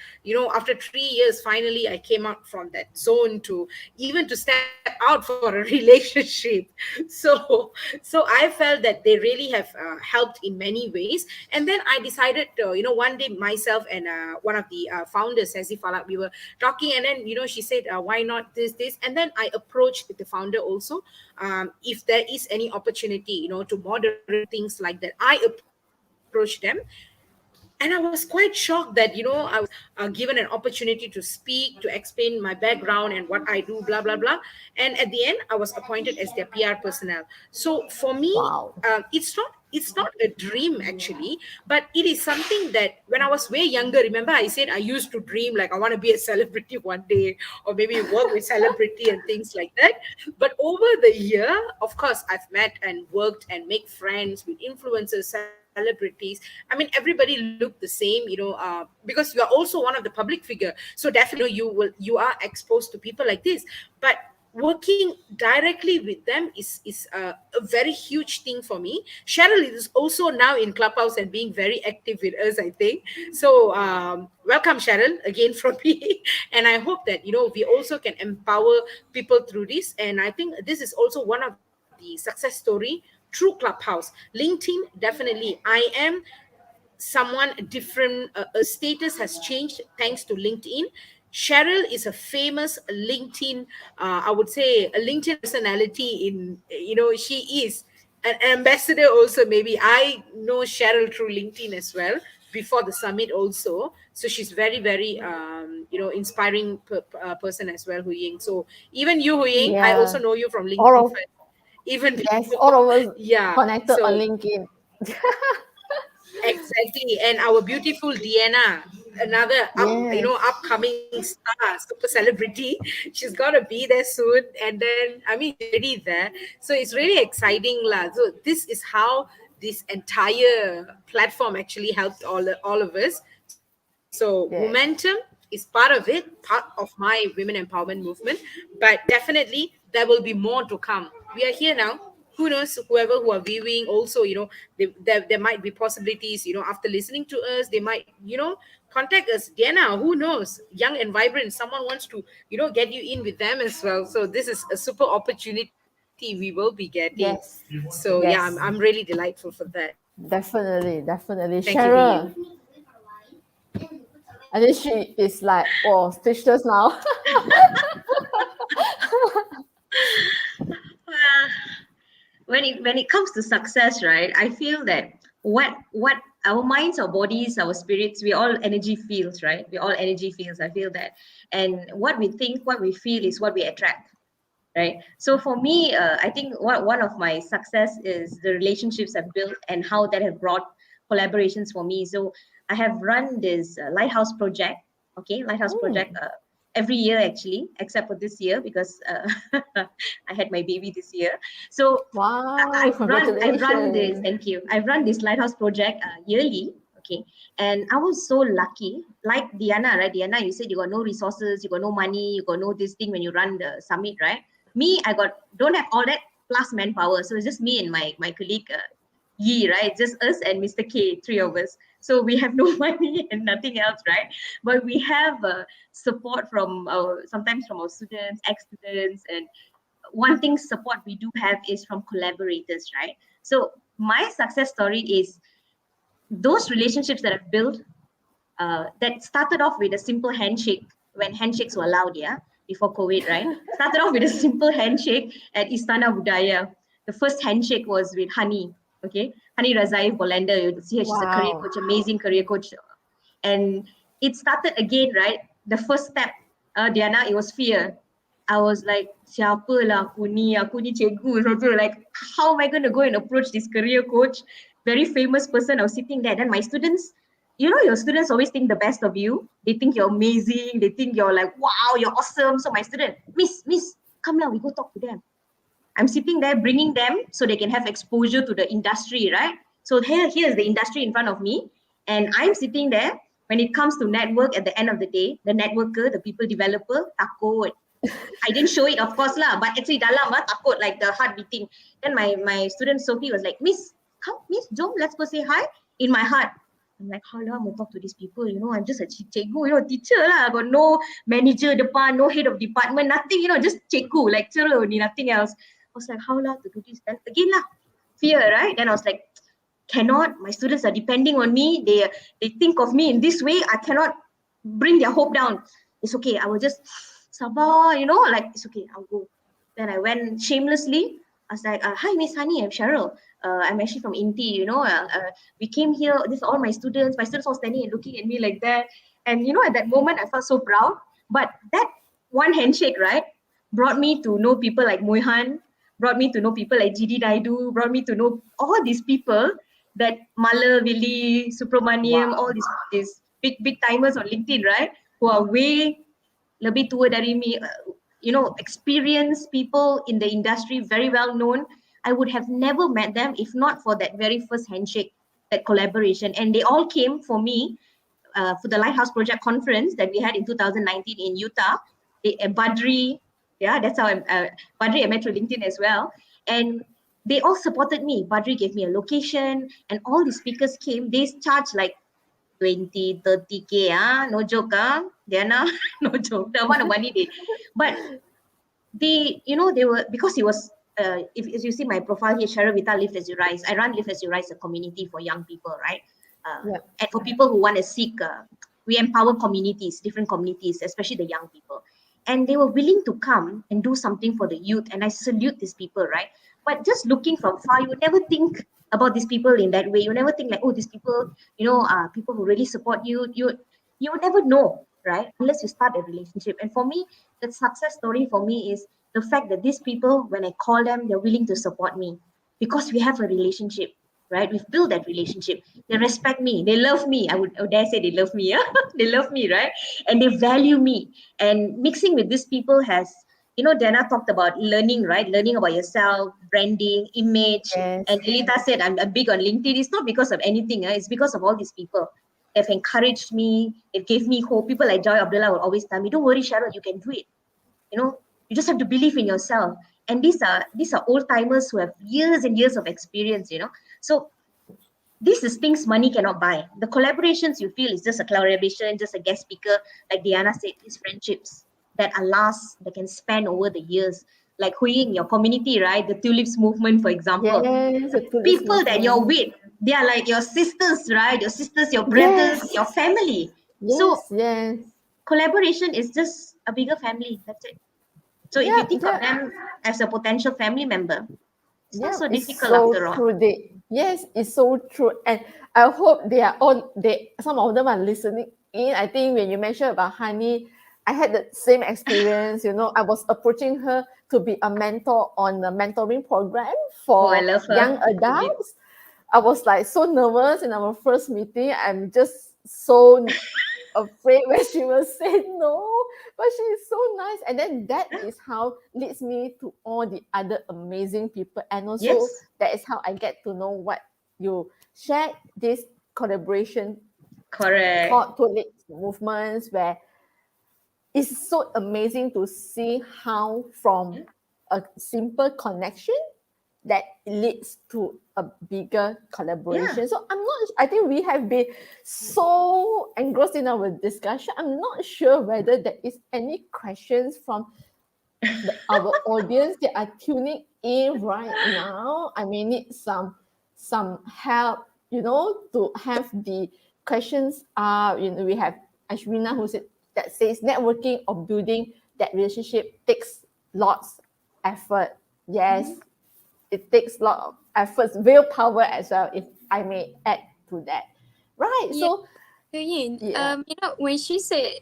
After 3 years, finally I came out from that zone to even to step out for a relationship. So I felt that they really have helped in many ways. And then I decided, one day myself and one of the founders, Sazi Falak, we were talking, and then she said, why not this, and then I approached the founder also, if there is any opportunity to moderate things like that. I approached them. And I was quite shocked that I was given an opportunity to speak, to explain my background and what I do, blah blah blah. And at the end, I was appointed as their PR personnel. So for me, Wow. it's not a dream actually, but it is something that when I was way younger, remember I said I used to dream like I want to be a celebrity one day, or maybe work with celebrity and things like that. But over the year, of course, I've met and worked and make friends with influencers, celebrities. I mean, everybody look the same, because you are also one of the public figure. So definitely, you are exposed to people like this. But working directly with them is a very huge thing for me. Cheryl is also now in Clubhouse and being very active with us, I think. So welcome, Cheryl, again from me. And I hope that we also can empower people through this. And I think this is also one of the success story through Clubhouse. LinkedIn, definitely. I am someone different. A status has changed thanks to LinkedIn. Cheryl is a famous LinkedIn, I would say a LinkedIn personality. She is an ambassador also. Maybe I know Cheryl through LinkedIn as well, before the summit also. So she's very, very, inspiring person as well, Hu Ying. So even you, Hu Ying, I Yeah. also know you from All LinkedIn of first, even yes, before. all of us Yeah. connected on So LinkedIn. exactly. And our beautiful Deanna, another Yes, upcoming star, super celebrity. She's gonna be there soon. And then I mean she's already there. So it's really exciting, lah. So this is how this entire platform actually helped all of us. So momentum yes, is part of it, part of my women empowerment movement. But definitely there will be more to come. We are here now. Who knows, whoever who are viewing also, there might be possibilities, after listening to us, they might, contact us. Diana, who knows, young and vibrant, someone wants to, get you in with them as well. So this is a super opportunity we will be getting. yes, So yeah, I'm yes. really delightful for that. Definitely, definitely. Thank you, Hui Ying. Cheryl, I think she is like, oh, speechless now. Uh, when it comes to success, right? I feel that what our minds, our bodies, our spirits, we all energy fields, right? We all energy fields. I feel that, and what we think, what we feel is what we attract, right? So for me, I think one of my success is the relationships I've built and how that have brought collaborations for me. So I have run this lighthouse project, okay, lighthouse project Mm, every year actually, except for this year because I had my baby this year. So wow, I've run this. congratulations. Thank you. I've run this lighthouse project yearly. Okay, and I was so lucky. Like Diana, right? Diana, you said you got no resources, you got no money, you got no this thing when you run the summit, right? Me, I don't have all that plus manpower. So it's just me and my colleague Yi, right? Just us and Mr. K, three of us. So we have no money and nothing else, right? But we have support from sometimes from our students, ex-students, and one thing support we do have is from collaborators, right? So my success story is those relationships that I've built that started off with a simple handshake when handshakes were allowed, yeah, before COVID, right? Started off with a simple handshake at Istana Budaya. The first handshake was with Hani, okay? Hani Razai Bolender. She's a career Wow. coach, amazing career coach. And it started again, right? The first step, Diana, it was fear. I was like, siapa lah aku ni cikgu. So like, how am I going to go and approach this career coach? Very famous person. I was sitting there. Then my students, your students always think the best of you. They think you're amazing. They think you're like, wow, you're awesome. So my student, miss, come now, we go talk to them. I'm sitting there bringing them so they can have exposure to the industry, right? So here's the industry in front of me. And I'm sitting there. When it comes to network, at the end of the day, the networker, the people developer, takut. I didn't show it, of course, lah, but actually dalam takut, like the heart beating. Then my student Sophie was like, Miss, come, Miss, jom, let's go say hi. In my heart, I'm like, how long I'm gonna talk to these people? You know, I'm just a cikgu, teacher lah. I got no manager depan, no head of department, nothing, just cikgu, lecturer only, nothing else. I was like, how long to do this? Then again lah, fear, right? Then I was like, cannot. My students are depending on me. They think of me in this way. I cannot bring their hope down. It's okay. I will just sabar, it's okay. I'll go. Then I went shamelessly. I was like, hi, Miss Honey, I'm Cheryl. I'm actually from Inti, we came here. This are all my students. My students all standing and looking at me like that. And, at that moment, I felt so proud. But that one handshake, right, brought me to know people like Moihan, brought me to know people like GD Naidu, brought me to know all these people that Mala, Willy, Subramaniam, all these big timers on LinkedIn, right? Who are way lebih tua dari me, experienced people in the industry, very well known. I would have never met them if not for that very first handshake, that collaboration. And they all came for me for the Lighthouse Project conference that we had in 2019 in Utah. Badri, that's how Badri I met through LinkedIn as well. And they all supported me. Badri gave me a location and all the speakers came. They charged like 20, 30K, no joke, Diana, no joke, the amount of money they, but they were, because it was, if you see my profile here, Cheryl Vita Live As You Rise, I run Live As You Rise, a community for young people, right? And for people who want to seek, we empower communities, different communities, especially the young people. And they were willing to come and do something for the youth. And I salute these people, right? But just looking from far, you would never think about these people in that way. You never think like, oh, these people, people who really support you. You would never know, right? Unless you start a relationship. And for me, the success story for me is the fact that these people, when I call them, they're willing to support me because we have a relationship, right? We've built that relationship. They respect me. They love me. I would dare say they love me. Yeah? They love me, right? And they value me. And mixing with these people has, Dana talked about learning, right? Learning about yourself, branding, image. Yes. And Lilita said, I'm big on LinkedIn. It's not because of anything. It's because of all these people. They've encouraged me. It gave me hope. People like Joy Abdullah will always tell me, don't worry, Cheryl, you can do it. You just have to believe in yourself. And these are old timers who have years and years of experience, So this is things money cannot buy. The collaborations you feel is just a collaboration, just a guest speaker, like Diana said, these friendships that are last, that can span over the years. Like Hui, your community, right? The Tulips movement, for example. Yes, People that you're with, they are like your sisters, right? Your sisters, your brothers, your family. So yes. collaboration is just a bigger family. That's it. So if you think of them as a potential family member, it's not so difficult after all. True. Yes, it's so true. And I hope some of them are listening in. I think when you mentioned about Honey, I had the same experience. I was approaching her to be a mentor on the mentoring program for young adults. I was like so nervous in our first meeting. I'm just so afraid when she will say no, but she is so nice. And then that is how leads me to all the other amazing people. And also that is how I get to know what you shared, this collaboration called Tulips movements, where it's so amazing to see how from a simple connection that leads to a bigger collaboration. So I think we have been so engrossed in our discussion. I'm not sure whether there is any questions from our audience that are tuning in right now. I may need some help, to have the questions. We have Ashwina that says networking or building that relationship takes lots effort. Yes. It takes a lot of efforts, willpower as well, if I may add to that. Right. So when she said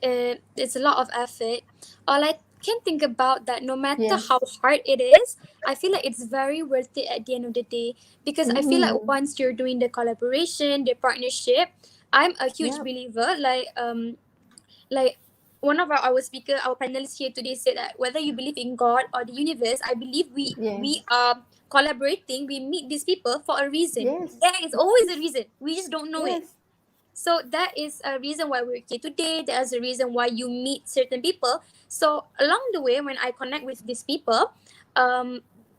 it's a lot of effort, all I can think about that no matter how hard it is, I feel like it's very worth it at the end of the day, because I feel like once you're doing the collaboration, the partnership, I'm a huge believer, like one of our speaker, our panelists here today said that whether you believe in God or the universe, I believe we are collaborating. We meet these people for a reason. There is always a reason. We just don't know it. So that is a reason why we're here today. There's a reason why you meet certain people. So along the way, when I connect with these people,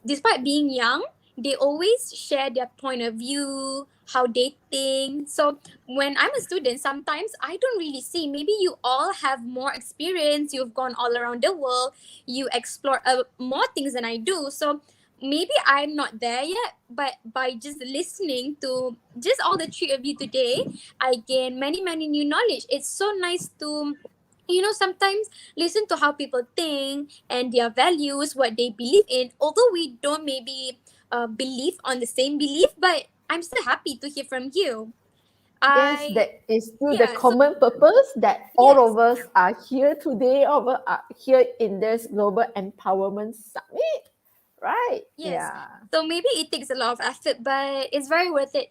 despite being young, they always share their point of view, how they think. So when I'm a student, sometimes I don't really see. Maybe you all have more experience. You've gone all around the world. You explore more things than I do. So maybe I'm not there yet, but by just listening to just all the three of you today, I gain many new knowledge. It's so nice to, sometimes listen to how people think and their values, what they believe in. Although we don't maybe believe on the same belief, but I'm still happy to hear from you. Yes, I that is still the Yeah. So common purpose that all yes, of us are here today, all of us are here in this Global Empowerment Summit, right? yes. Yeah, So maybe it takes a lot of effort, but it's very worth it.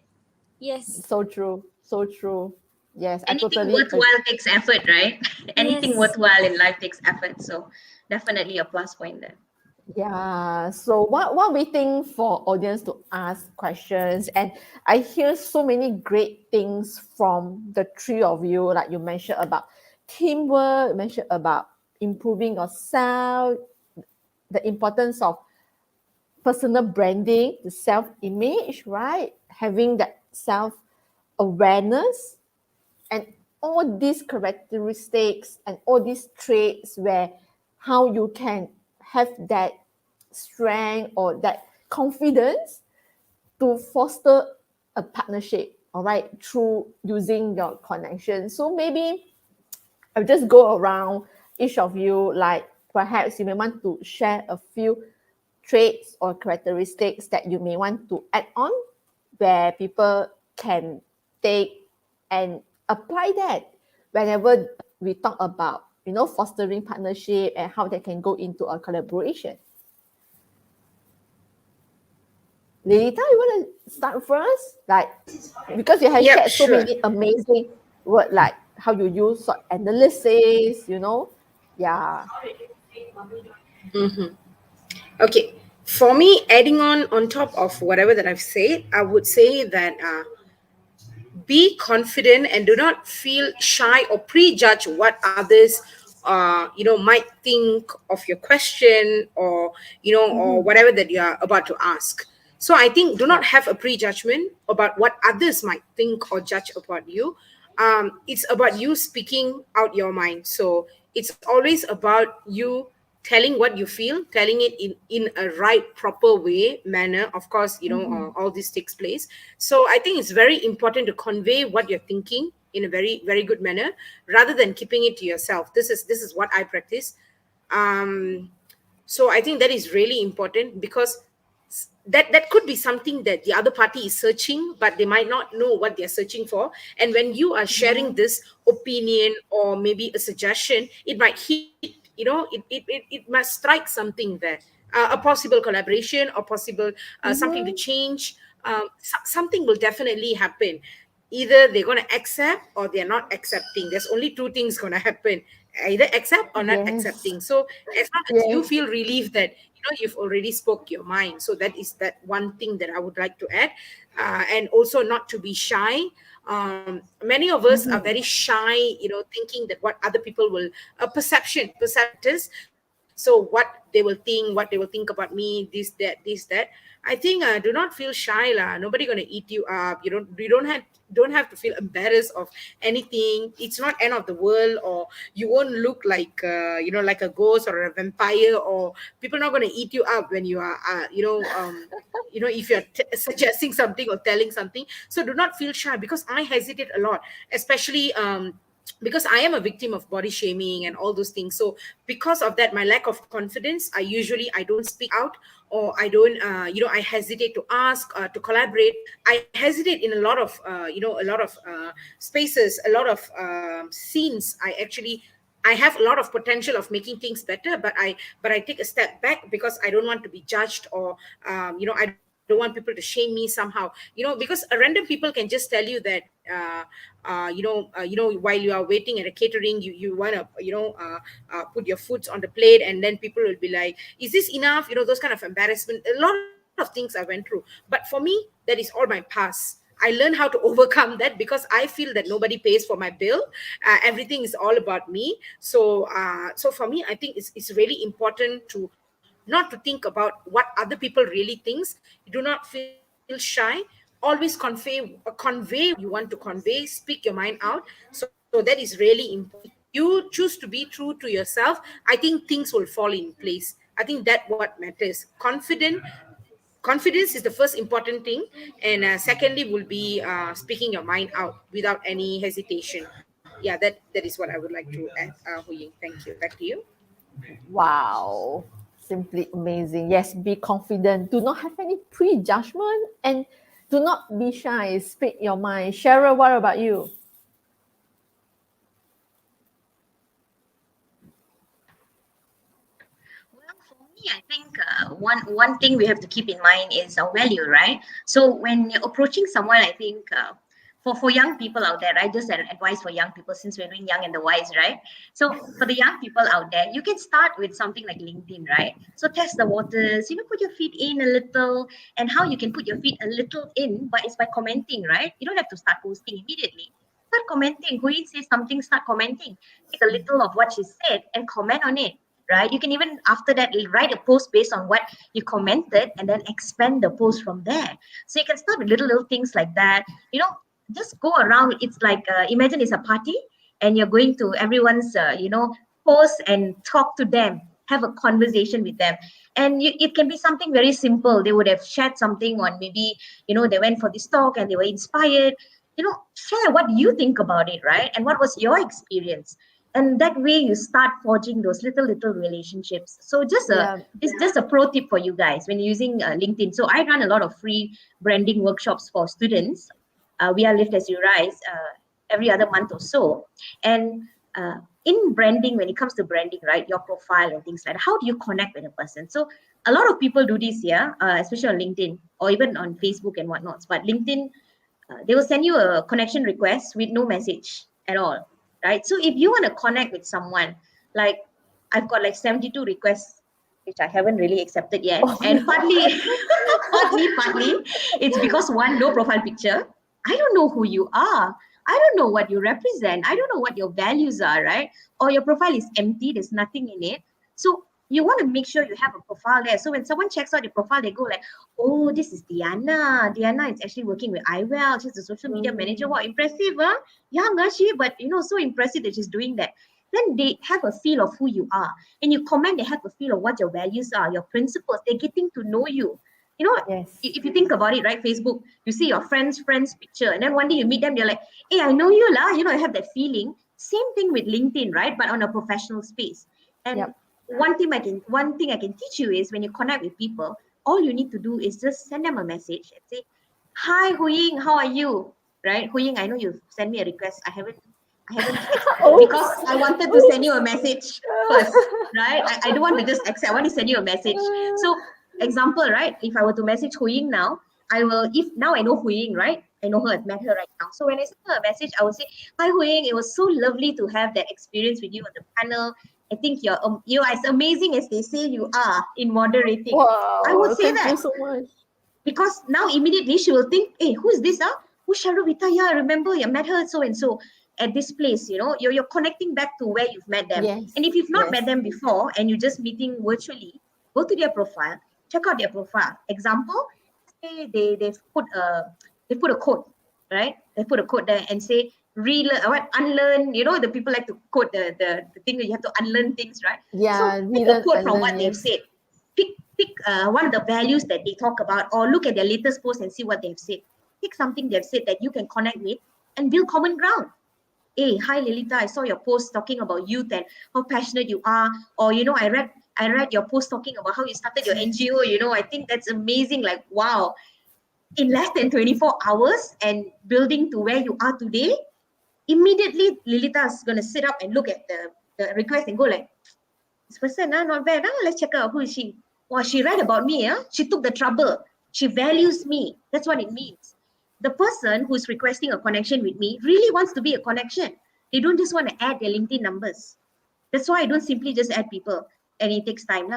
Yes. so true, so true. Yes, I Anything totally worthwhile takes effort, right? Anything Yes. worthwhile in life takes effort. So definitely a plus point there. Yeah. So what we think for audience to ask questions, and I hear so many great things from the three of you. Like you mentioned about teamwork, you mentioned about improving yourself, the importance of personal branding, the self-image, right? Having that self-awareness and all these characteristics and all these traits where how you can have that strength or that confidence to foster a partnership, all right, through using your connection. So maybe I'll just go around each of you, like perhaps you may want to share a few traits or characteristics that you may want to add on where people can take and apply that whenever we talk about fostering partnership and how they can go into a collaboration. Lilita, you want to start first? Like, because you have Yep, shared so sure. many amazing words, like how you use SWOT analysis. Yeah. Mm-hmm. Okay. For me, adding on top of whatever that I've said, I would say that be confident and do not feel shy or prejudge what others might think of your question, or or Mm-hmm. whatever that you are about to ask. So I think do not Yeah. have a prejudgment about what others might think or judge about you. It's about you speaking out your mind. So it's always about you telling what you feel, telling it in a right proper way manner. Of course, Mm-hmm. all this takes place. So I think it's very important to convey what you're thinking in a very very good manner, rather than keeping it to yourself. This is what I practice. um so I think that is really important, because that could be something that the other party is searching, but they might not know what they're searching for. And when you are sharing Yeah. this opinion or maybe a suggestion, it might hit, it must strike something there, a possible collaboration or possible something to Mm-hmm. change. Something will definitely happen. Either they're going to accept or they're not accepting. There's only two things going to happen: either accept or not Yes. accepting. So as long as you Yes. feel relieved that you've already spoke your mind, so that is that one thing that I would like to add. And also not to be shy. Many of us are very Mm-hmm. shy, thinking that what other people will perception so what they will think, what they will think about me, this that. I think do not feel shy lah. Nobody gonna eat you up. You don't have to feel embarrassed of anything. It's not end of the world, or you won't look like like a ghost or a vampire, or people not gonna eat you up when you are if you're suggesting something or telling something. So do not feel shy, because I hesitate a lot, especially because I am a victim of body shaming and all those things. So because of that, my lack of confidence, I don't speak out, or I don't I hesitate to ask, to collaborate. I hesitate in a lot of spaces, a lot of scenes. I have a lot of potential of making things better, but I take a step back, because I don't want to be judged, or I don't want people to shame me somehow, because a random people can just tell you that while you are waiting at a catering, you want to put your foods on the plate, and then people will be like, is this enough? Those kind of embarrassment. A lot of things I went through, but for me, that is all my past. I learned how to overcome that, because I feel that nobody pays for my bill. Everything is all about me. So for me, I think it's really important to not to think about what other people really thinks. You do not feel shy. Always convey what you want to convey, speak your mind out. So that is really important. You choose to be true to yourself, I think things will fall in place. I think that what matters. Confidence is the first important thing, and secondly will be speaking your mind out without any hesitation. Yeah, that is what I would like to add. Hu Ying, thank you. Back to you. Wow, simply amazing. Yes, be confident. Do not have any prejudgment and do not be shy. Speak your mind. Cheryl, what about you? Well, for me, I think one thing we have to keep in mind is our value, right? So when you're approaching someone, I think for young people out there, right? Just an advice for young people, since we're doing young and the wise, right? So for the young people out there, you can start with something like LinkedIn, right? So test the waters, put your feet in a little, and how you can put your feet a little in, but it's by commenting, right? You don't have to start posting immediately. Start commenting. Hui says something, start commenting. Take a little of what she said and comment on it, right? You can even after that write a post based on what you commented and then expand the post from there. So you can start with little things like that. Just go around. It's like imagine it's a party and you're going to everyone's post and talk to them, have a conversation with them. And it can be something very simple. They would have shared something on maybe they went for this talk and they were inspired. Share what you think about it, right? And what was your experience, and that way you start forging those little relationships. So Yeah, it's just a pro tip for you guys when you're using LinkedIn. So I run a lot of free branding workshops for students. We are Lift as You Rise every other month or so. And in branding, when it comes to branding, right, your profile and things like that, how do you connect with a person? So a lot of people do this here, especially on LinkedIn or even on Facebook and whatnot. But LinkedIn, they will send you a connection request with no message at all, right? So if you want to connect with someone, like I've got like 72 requests, which I haven't really accepted yet. oh, And no. partly, it's because one, no profile picture. I don't know who you are. I don't know what you represent. I don't know what your values are, right? Or your profile is empty, there's nothing in it. So you want to make sure you have a profile there. So when someone checks out your profile, they go like, oh, this is Diana. Diana is actually working with iWell. She's a social media manager. Wow, impressive, huh? Young, she, but so impressive that she's doing that. Then they have a feel of who you are. And you comment, they have a feel of what your values are, your principles. They're getting to know you. Yes. If you think about it, right, Facebook, you see your friend's picture, and then one day you meet them, you're like, hey, I know you, lah. I have that feeling. Same thing with LinkedIn, right? But on a professional space. And Yep. one thing I can teach you is when you connect with people, all you need to do is just send them a message and say, hi, Hu Ying, how are you? Right? Hu Ying, I know you've sent me a request. I haven't accepted because I wanted to send you a message first, right? I don't want to just accept. I want to send you a message. So, example, right? If I were to message Hu Ying now, if now I know Hu Ying, right? I know her, I've met her right now. So when I send her a message, I will say, hi Hu Ying, it was so lovely to have that experience with you on the panel. I think you're as amazing as they say you are in moderating. I would Wow. say Thank that you so much. because now immediately she will think, hey, who's this? Who's Sharovita? Yeah, I remember you met her so and so at this place. You're connecting back to where you've met them. Yes. And if you've not Yes. met them before and you're just meeting virtually, go to their profile, check out their profile. Example, say they put a quote, right? They put a quote there and say relearn unlearn. The people like to quote the thing that you have to unlearn things, right? So Yeah, pick a relearn quote and from learn. what they've Yes. said. Pick one of the values that they talk about, or look at their latest post and see what they've said. Pick something they've said that you can connect with and build common ground. Hey, hi Lilita, I saw your post talking about youth and how passionate you are. Or I read your post talking about how you started your NGO. I think that's amazing. Like, wow, in less than 24 hours and building to where you are today, immediately Lilita is going to sit up and look at the request and go like, this person, not bad. Let's check out who is she. Wow, she read about me. She took the trouble. She values me. That's what it means. The person who's requesting a connection with me really wants to be a connection. They don't just want to add their LinkedIn numbers. That's why I don't simply just add people. And it takes time.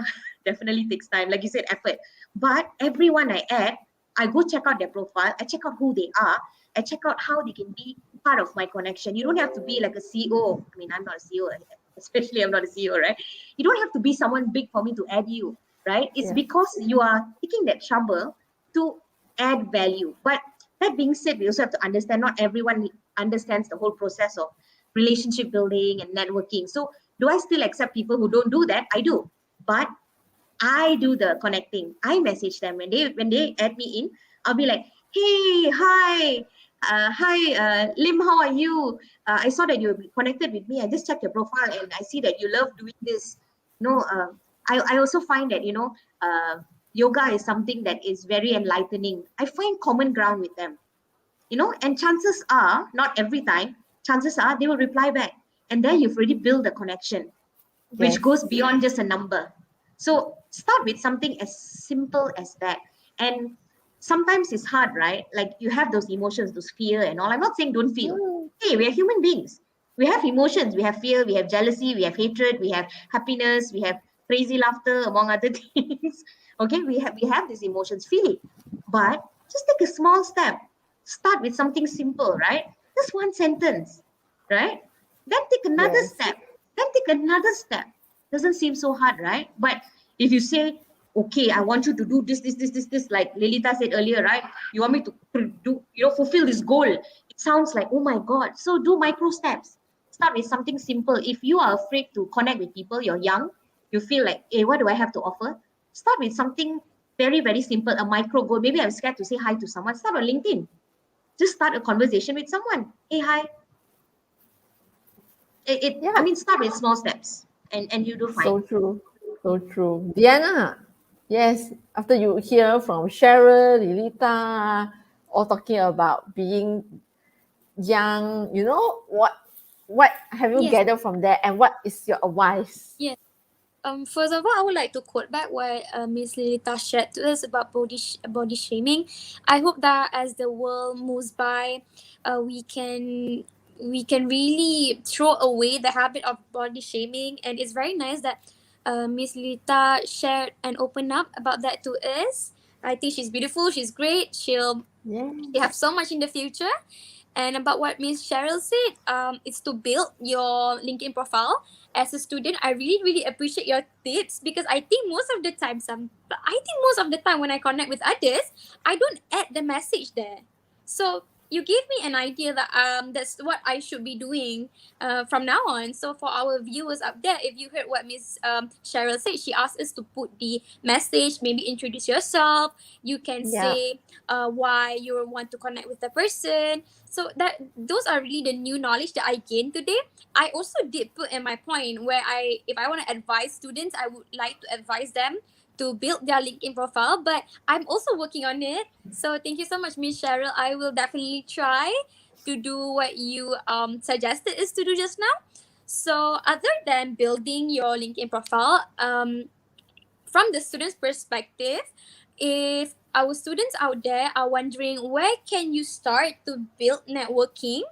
Definitely takes time. Like you said, effort. But everyone I add, I go check out their profile. I check out who they are. I check out how they can be part of my connection. You don't have to be like a CEO. I mean, I'm not a CEO, especially I'm not a CEO, right? You don't have to be someone big for me to add you. right? It's Yeah. because you are taking that trouble to add value. But that being said, we also have to understand not everyone understands the whole process of relationship building and networking. So do I still accept people who don't do that? I do. But I do the connecting. I message them when they add me in. I'll be like, hey, hi, Lim, how are you? I saw that you connected with me. I just checked your profile and I see that you love doing this. I also find that yoga is something that is very enlightening. I find common ground with them. And chances are, not every time, chances are they will reply back, and then you've already built a connection which Yes. goes beyond just a number. So start with something as simple as that. And sometimes it's hard, right? Like you have those emotions, those fear and all. I'm not saying don't feel. Mm, Hey, we are human beings. We have emotions. We have fear, we have jealousy, we have hatred, we have happiness, we have crazy laughter, among other things. Okay, we have these emotions. Feel it. But just take a small step. Start with something simple, right? Just one sentence, right? Then take another yes. step, then take another step. Doesn't seem so hard, right? But if you say, okay, I want you to do this, like Lilita said earlier, right? You want me to do, fulfill this goal. It sounds like, oh my God. So do micro steps. Start with something simple. If you are afraid to connect with people, you're young, you feel like, hey, what do I have to offer? Start with something very, very simple, a micro goal. Maybe I'm scared to say hi to someone. Start on LinkedIn. Just start a conversation with someone. Hey, hi, I Yeah. mean, start with small steps and you do fine. So true. So true. Diana, yes, after you hear from Cheryl, Lilita, all talking about being young, what have you Yes. gathered from there and what is your advice? Yes. First of all, I would like to quote back what Miss Lilita shared to us about body shaming. I hope that as the world moves by, we can really throw away the habit of body shaming, and it's very nice that Miss Lilita shared and opened up about that to us. I think she's beautiful. She's great. She have Yes. so much in the future. And about what Miss Cheryl said, it's to build your LinkedIn profile. As a student, I really, really appreciate your tips because I think most of the time, when I connect with others, I don't add the message there. So you gave me an idea that that's what I should be doing from now on. So for our viewers up there, if you heard what Miss Cheryl said, she asked us to put the message, maybe introduce yourself. You can Yeah. say why you want to connect with the person. So that those are really the new knowledge that I gained today. I also did put in my point where if I want to advise students, I would like to advise them to build their LinkedIn profile, but I'm also working on it. So thank you so much, Miss Cheryl. I will definitely try to do what you suggested us to do just now. So other than building your LinkedIn profile, from the student's perspective, if our students out there are wondering where can you start to build networking,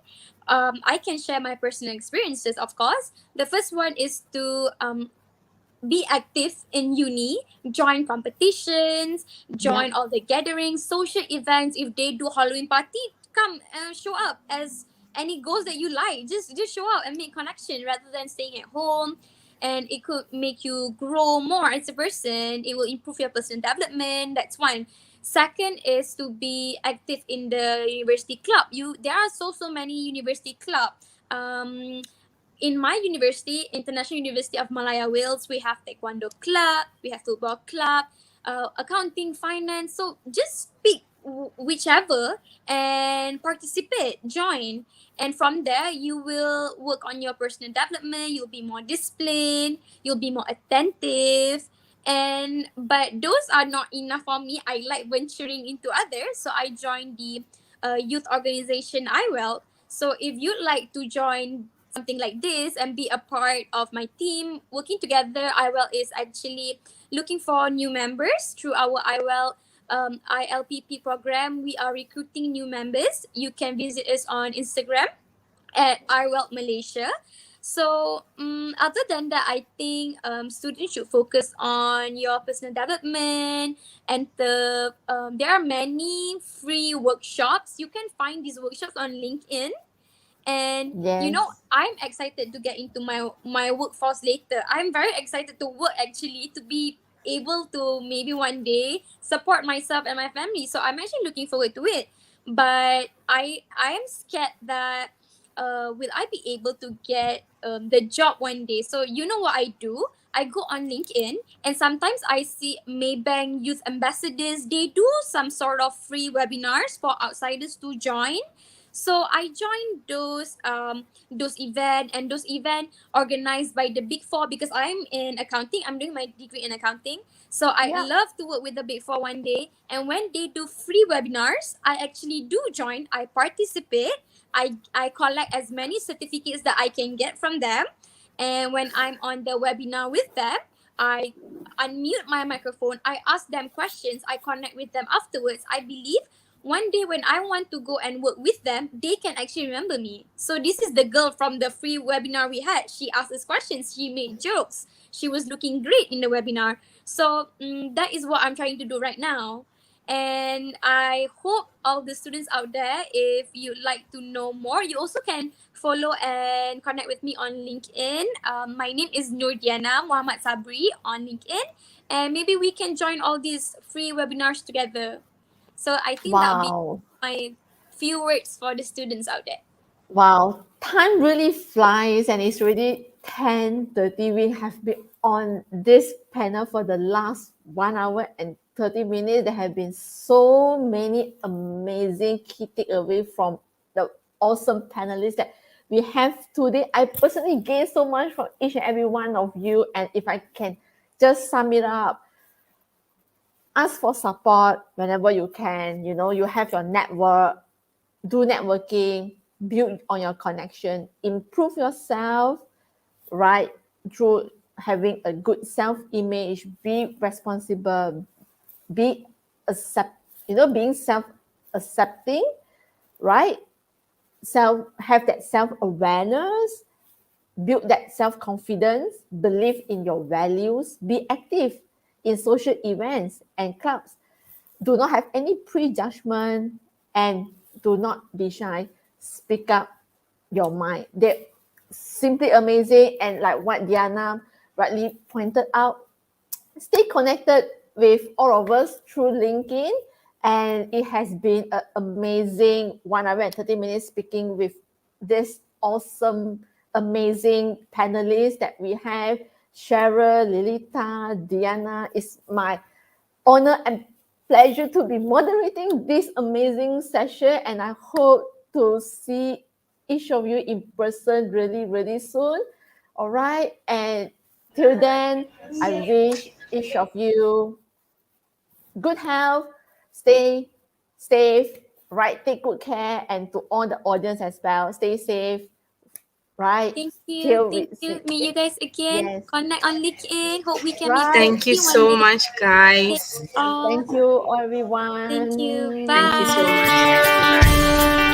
I can share my personal experiences, of course. The first one is to be active in uni, join competitions, Yeah. join all the gatherings, social events. If they do Halloween party, come show up as any goals that you like. Just show up and make connection rather than staying at home. And it could make you grow more as a person. It will improve your personal development. That's one. Second is to be active in the university club. There are so many university club. In my university, International University of Malaya Wales, we have Taekwondo club, we have football club, accounting, finance. So just pick whichever and participate, join. And from there, you will work on your personal development. You'll be more disciplined. You'll be more attentive. But those are not enough for me. I like venturing into others, so I joined the youth organization IWEL. So if you'd like to join something like this and be a part of my team working together, IWEL is actually looking for new members through our IWEL ILPP program. We are recruiting new members. You can visit us on Instagram at IWEL Malaysia. So other than that, I think students should focus on your personal development, and there are many free workshops. You can find these workshops on LinkedIn. And Yes. I'm excited to get into my workforce later. I'm very excited to work, actually, to be able to maybe one day support myself and my family. So I'm actually looking forward to it. But I am scared that will I be able to get the job one day? So you know what I do? I go on LinkedIn and sometimes I see Maybank Youth Ambassadors. They do some sort of free webinars for outsiders to join. So I joined those event organized by the Big Four because I'm in accounting. I'm doing my degree in accounting. So I Yeah. love to work with the Big Four one day. And when they do free webinars, I actually do join. I participate. I collect as many certificates that I can get from them. And when I'm on the webinar with them, I unmute my microphone. I ask them questions. I connect with them afterwards. I believe one day when I want to go and work with them, they can actually remember me. So this is the girl from the free webinar we had. She asked us questions. She made jokes. She was looking great in the webinar. So that is what I'm trying to do right now. And I hope all the students out there, if you'd like to know more, you also can follow and connect with me on LinkedIn. My name is Nurdiana Muhammad Sabri on LinkedIn. And maybe we can join all these free webinars together. So I think that would be Wow. my few words for the students out there. Wow, time really flies and it's already 10:30. We have been on this panel for the last 1 hour and 30 minutes. There have been so many amazing key takeaways from the awesome panelists that we have today. I personally gained so much from each and every one of you. And if I can just sum it up, ask for support whenever you can. You know, you have your network, do networking, build on your connection, improve yourself, right? Through having a good self-image, be responsible, be being self-accepting, right? Have that self-awareness, build that self-confidence, believe in your values, be active in social events and clubs. Do not have any prejudgment and do not be shy. Speak up your mind. They're simply amazing. And like what Diana rightly pointed out, stay connected with all of us through LinkedIn. And it has been an amazing 1 hour and 30 minutes speaking with this awesome, amazing panelists that we have. Cheryl, Lilita, Diana. It's my honor and pleasure to be moderating this amazing session. And I hope to see each of you in person really, really soon. All right. And till then, I wish each of you good health, stay safe, right? Take good care. And to all the audience as well, stay safe, right? Thank you. Till we Thank you. see. Meet you guys again. Yes, Connect on LinkedIn. Hope we can meet right. Thank you physically one so day. much, guys. All. Thank you, Thank you. everyone. Thank you so much, Bye. guys. Bye.